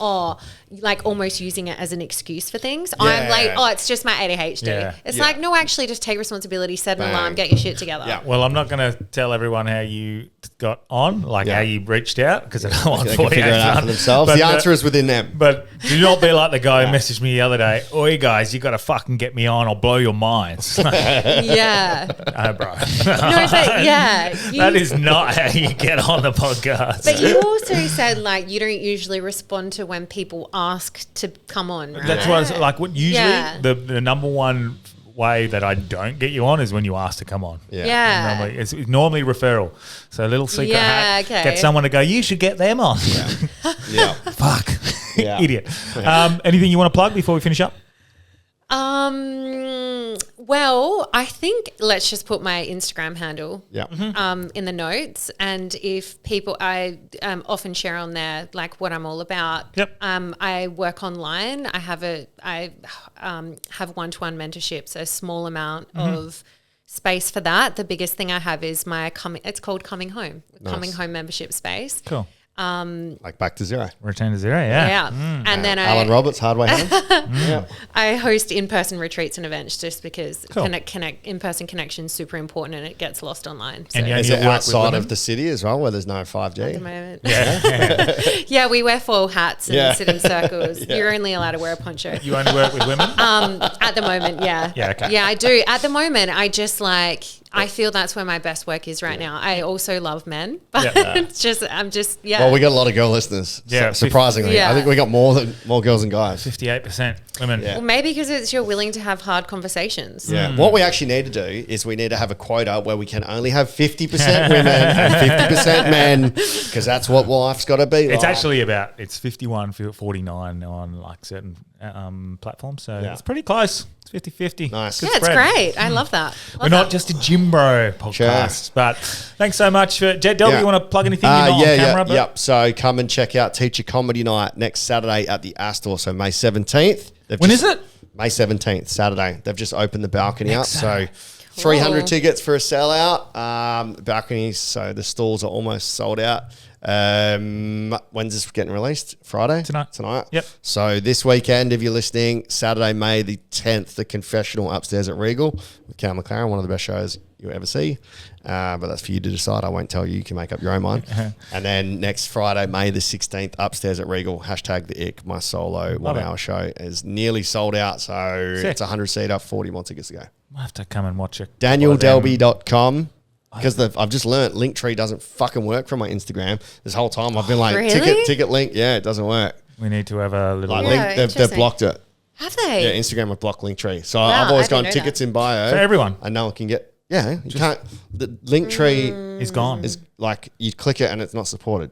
like almost using it as an excuse for things. I'm like, it's just my ADHD. Yeah. It's Yeah. like, no, actually just take responsibility, set an Bang. alarm, get your shit together. Yeah. Well, I'm not going to tell everyone how you got on, like Yeah. how you reached out, because I don't want They can figure it out for themselves. The answer is within them. But do not be like the guy who messaged me the other day. Oi, guys, you got to fucking get me on. I'll blow your minds. Yeah. Oh, bro. No, but yeah. That is not how you get on the podcast. But you also said like you don't usually respond to when people ask to come on, right? That's what I was like. What usually Yeah. the number one way that I don't get you on is when you ask to come on. Yeah. Normally, it's normally referral. So a little secret hack. okay. Get someone to go, you should get them on. Yeah. Fuck. Yeah. Idiot. Anything you want to plug before we finish up? Well, I think let's just put my Instagram handle Yeah. in the notes, and if people, I often share on there like what I'm all about. Yep. I work online. I have have one-to-one mentorship, so a small amount of space for that. The biggest thing I have is it's called Coming Home, Coming Home membership space. Cool. Like back to zero. Return to zero, yeah. Yeah. And then Alan Roberts, Hardway Hand. Yeah. I host in-person retreats and events just because Cool. in-person connection is super important and it gets lost online. So And you Is only it work with outside women? of the city as well, where there's no at the 5G? moment. Yeah. Yeah, we wear full hats and Yeah. sit in circles. Yeah. You're only allowed to wear a poncho. You only work with women? At the moment, yeah. Yeah, okay. Yeah, I do. At the moment, I just like, I feel that's where my best work is right now. I also love men, but Yeah. I'm just. Well, we got a lot of girl listeners. Yeah, surprisingly, Yeah. I think we got more girls than guys. 58% women. Yeah. Well, maybe because you're willing to have hard conversations. Yeah. What we actually need to do is we need to have a quota where we can only have 50% women and 50% men, because that's what life's got to be. It's like. actually it's 51-49 on like certain platforms. So Yeah. it's pretty close. It's 50-50. Nice. Yeah, Good it's spread. great. I love that. We're not just a gym bro podcast, but thanks so much for Del. Yeah. You want to plug anything? You're not on camera, but Yep. So come and check out Teacher Comedy Night next Saturday at the Astor. So May 17th. When is it? May 17th, Saturday. They've just opened the balcony Next up. Saturday. So 300 tickets for a sellout. Balconies, so the stalls are almost sold out. When's this getting released? Friday? Tonight. Yep. So this weekend, if you're listening, Saturday, May the 10th, The Confessional upstairs at Regal with Cal McLaren, one of the best shows you'll ever see. But that's for you to decide. I won't tell you. You can make up your own mind. And then next Friday, May the 16th, upstairs at Regal, #the Ick, my solo 1 hour show is nearly sold out. So Sick. it's 100-seater, 40 more tickets to go. I'll have to come and watch it. DanielDelby.com. Because I've just learnt Linktree doesn't fucking work from my Instagram. This whole time I've been like, Really? ticket link. Yeah, it doesn't work. We need to have a little. Like Yeah, they've interesting. blocked it. Have they? Yeah, Instagram have blocked Linktree. So Wow, I've always I didn't gone know tickets that. in bio. For everyone. And no one can get. Yeah, you can't. The Linktree Is gone. is like you click it and it's not supported.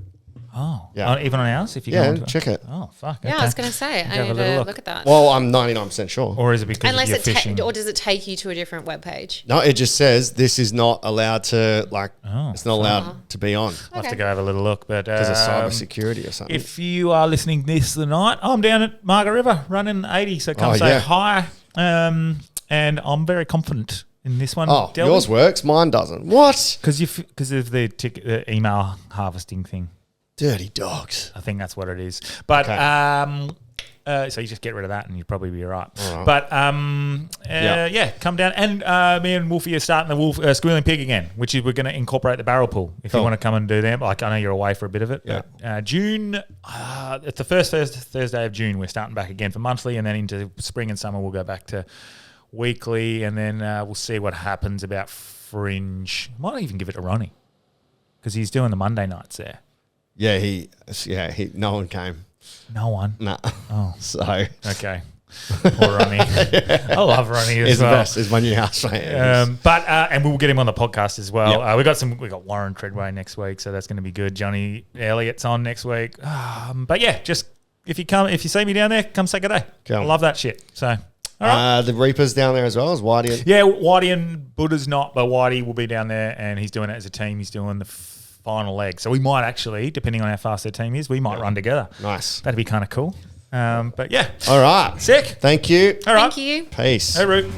Oh, Yeah. even on ours, if you Yeah, go onto check it. Oh, fuck. Yeah, okay. I was going to say, I Have a need little to look. look at that. Well, I'm 99% sure. Or is it because Unless you're it fishing? or does it take you to a different webpage? No, it just says this is not allowed to Oh, it's not allowed to be on I'll have to go have a little look. But because of cybersecurity or something. if you are listening this tonight, I'm down at Margaret River running 80, so come say yeah. hi. And I'm very confident in this one. Oh, yours works, mine doesn't. What? Because of the email harvesting thing. Dirty dogs. I think that's what it is. But Okay. so you just get rid of that and you'd probably be all right. All right. But Yeah. yeah, come down. And me and Wolfie are starting the Wolf Squealing Pig again, which is we're going to incorporate the barrel pool if you Cool. want to come and do them. Like I know you're away for a bit of it. Yeah. But, June, it's the first Thursday of June. We're starting back again for monthly, and then into spring and summer we'll go back to weekly, and then we'll see what happens about Fringe. Might even give it to Ronnie because he's doing the Monday nights there. Yeah, no one came. No one. Nah. Oh. So Okay. Poor Ronnie. I love Ronnie as it's the well. best. It's my new housemate. And we'll get him on the podcast as well. Yep. We got Warren Treadway next week, so that's going to be good. Johnny Elliott's on next week. But yeah, just if you see me down there, come say good day. Cool. I love that shit. So all right. The Reaper's down there as well as Whitey. Yeah, Whitey and Buddha's not, but Whitey will be down there, and he's doing it as a team. He's doing the final leg, so we might actually, depending on how fast their team is, we might run together. Nice. That'd be kind of cool. But yeah, All right. sick. Thank you. All right. Thank you. Peace. Hey, Root.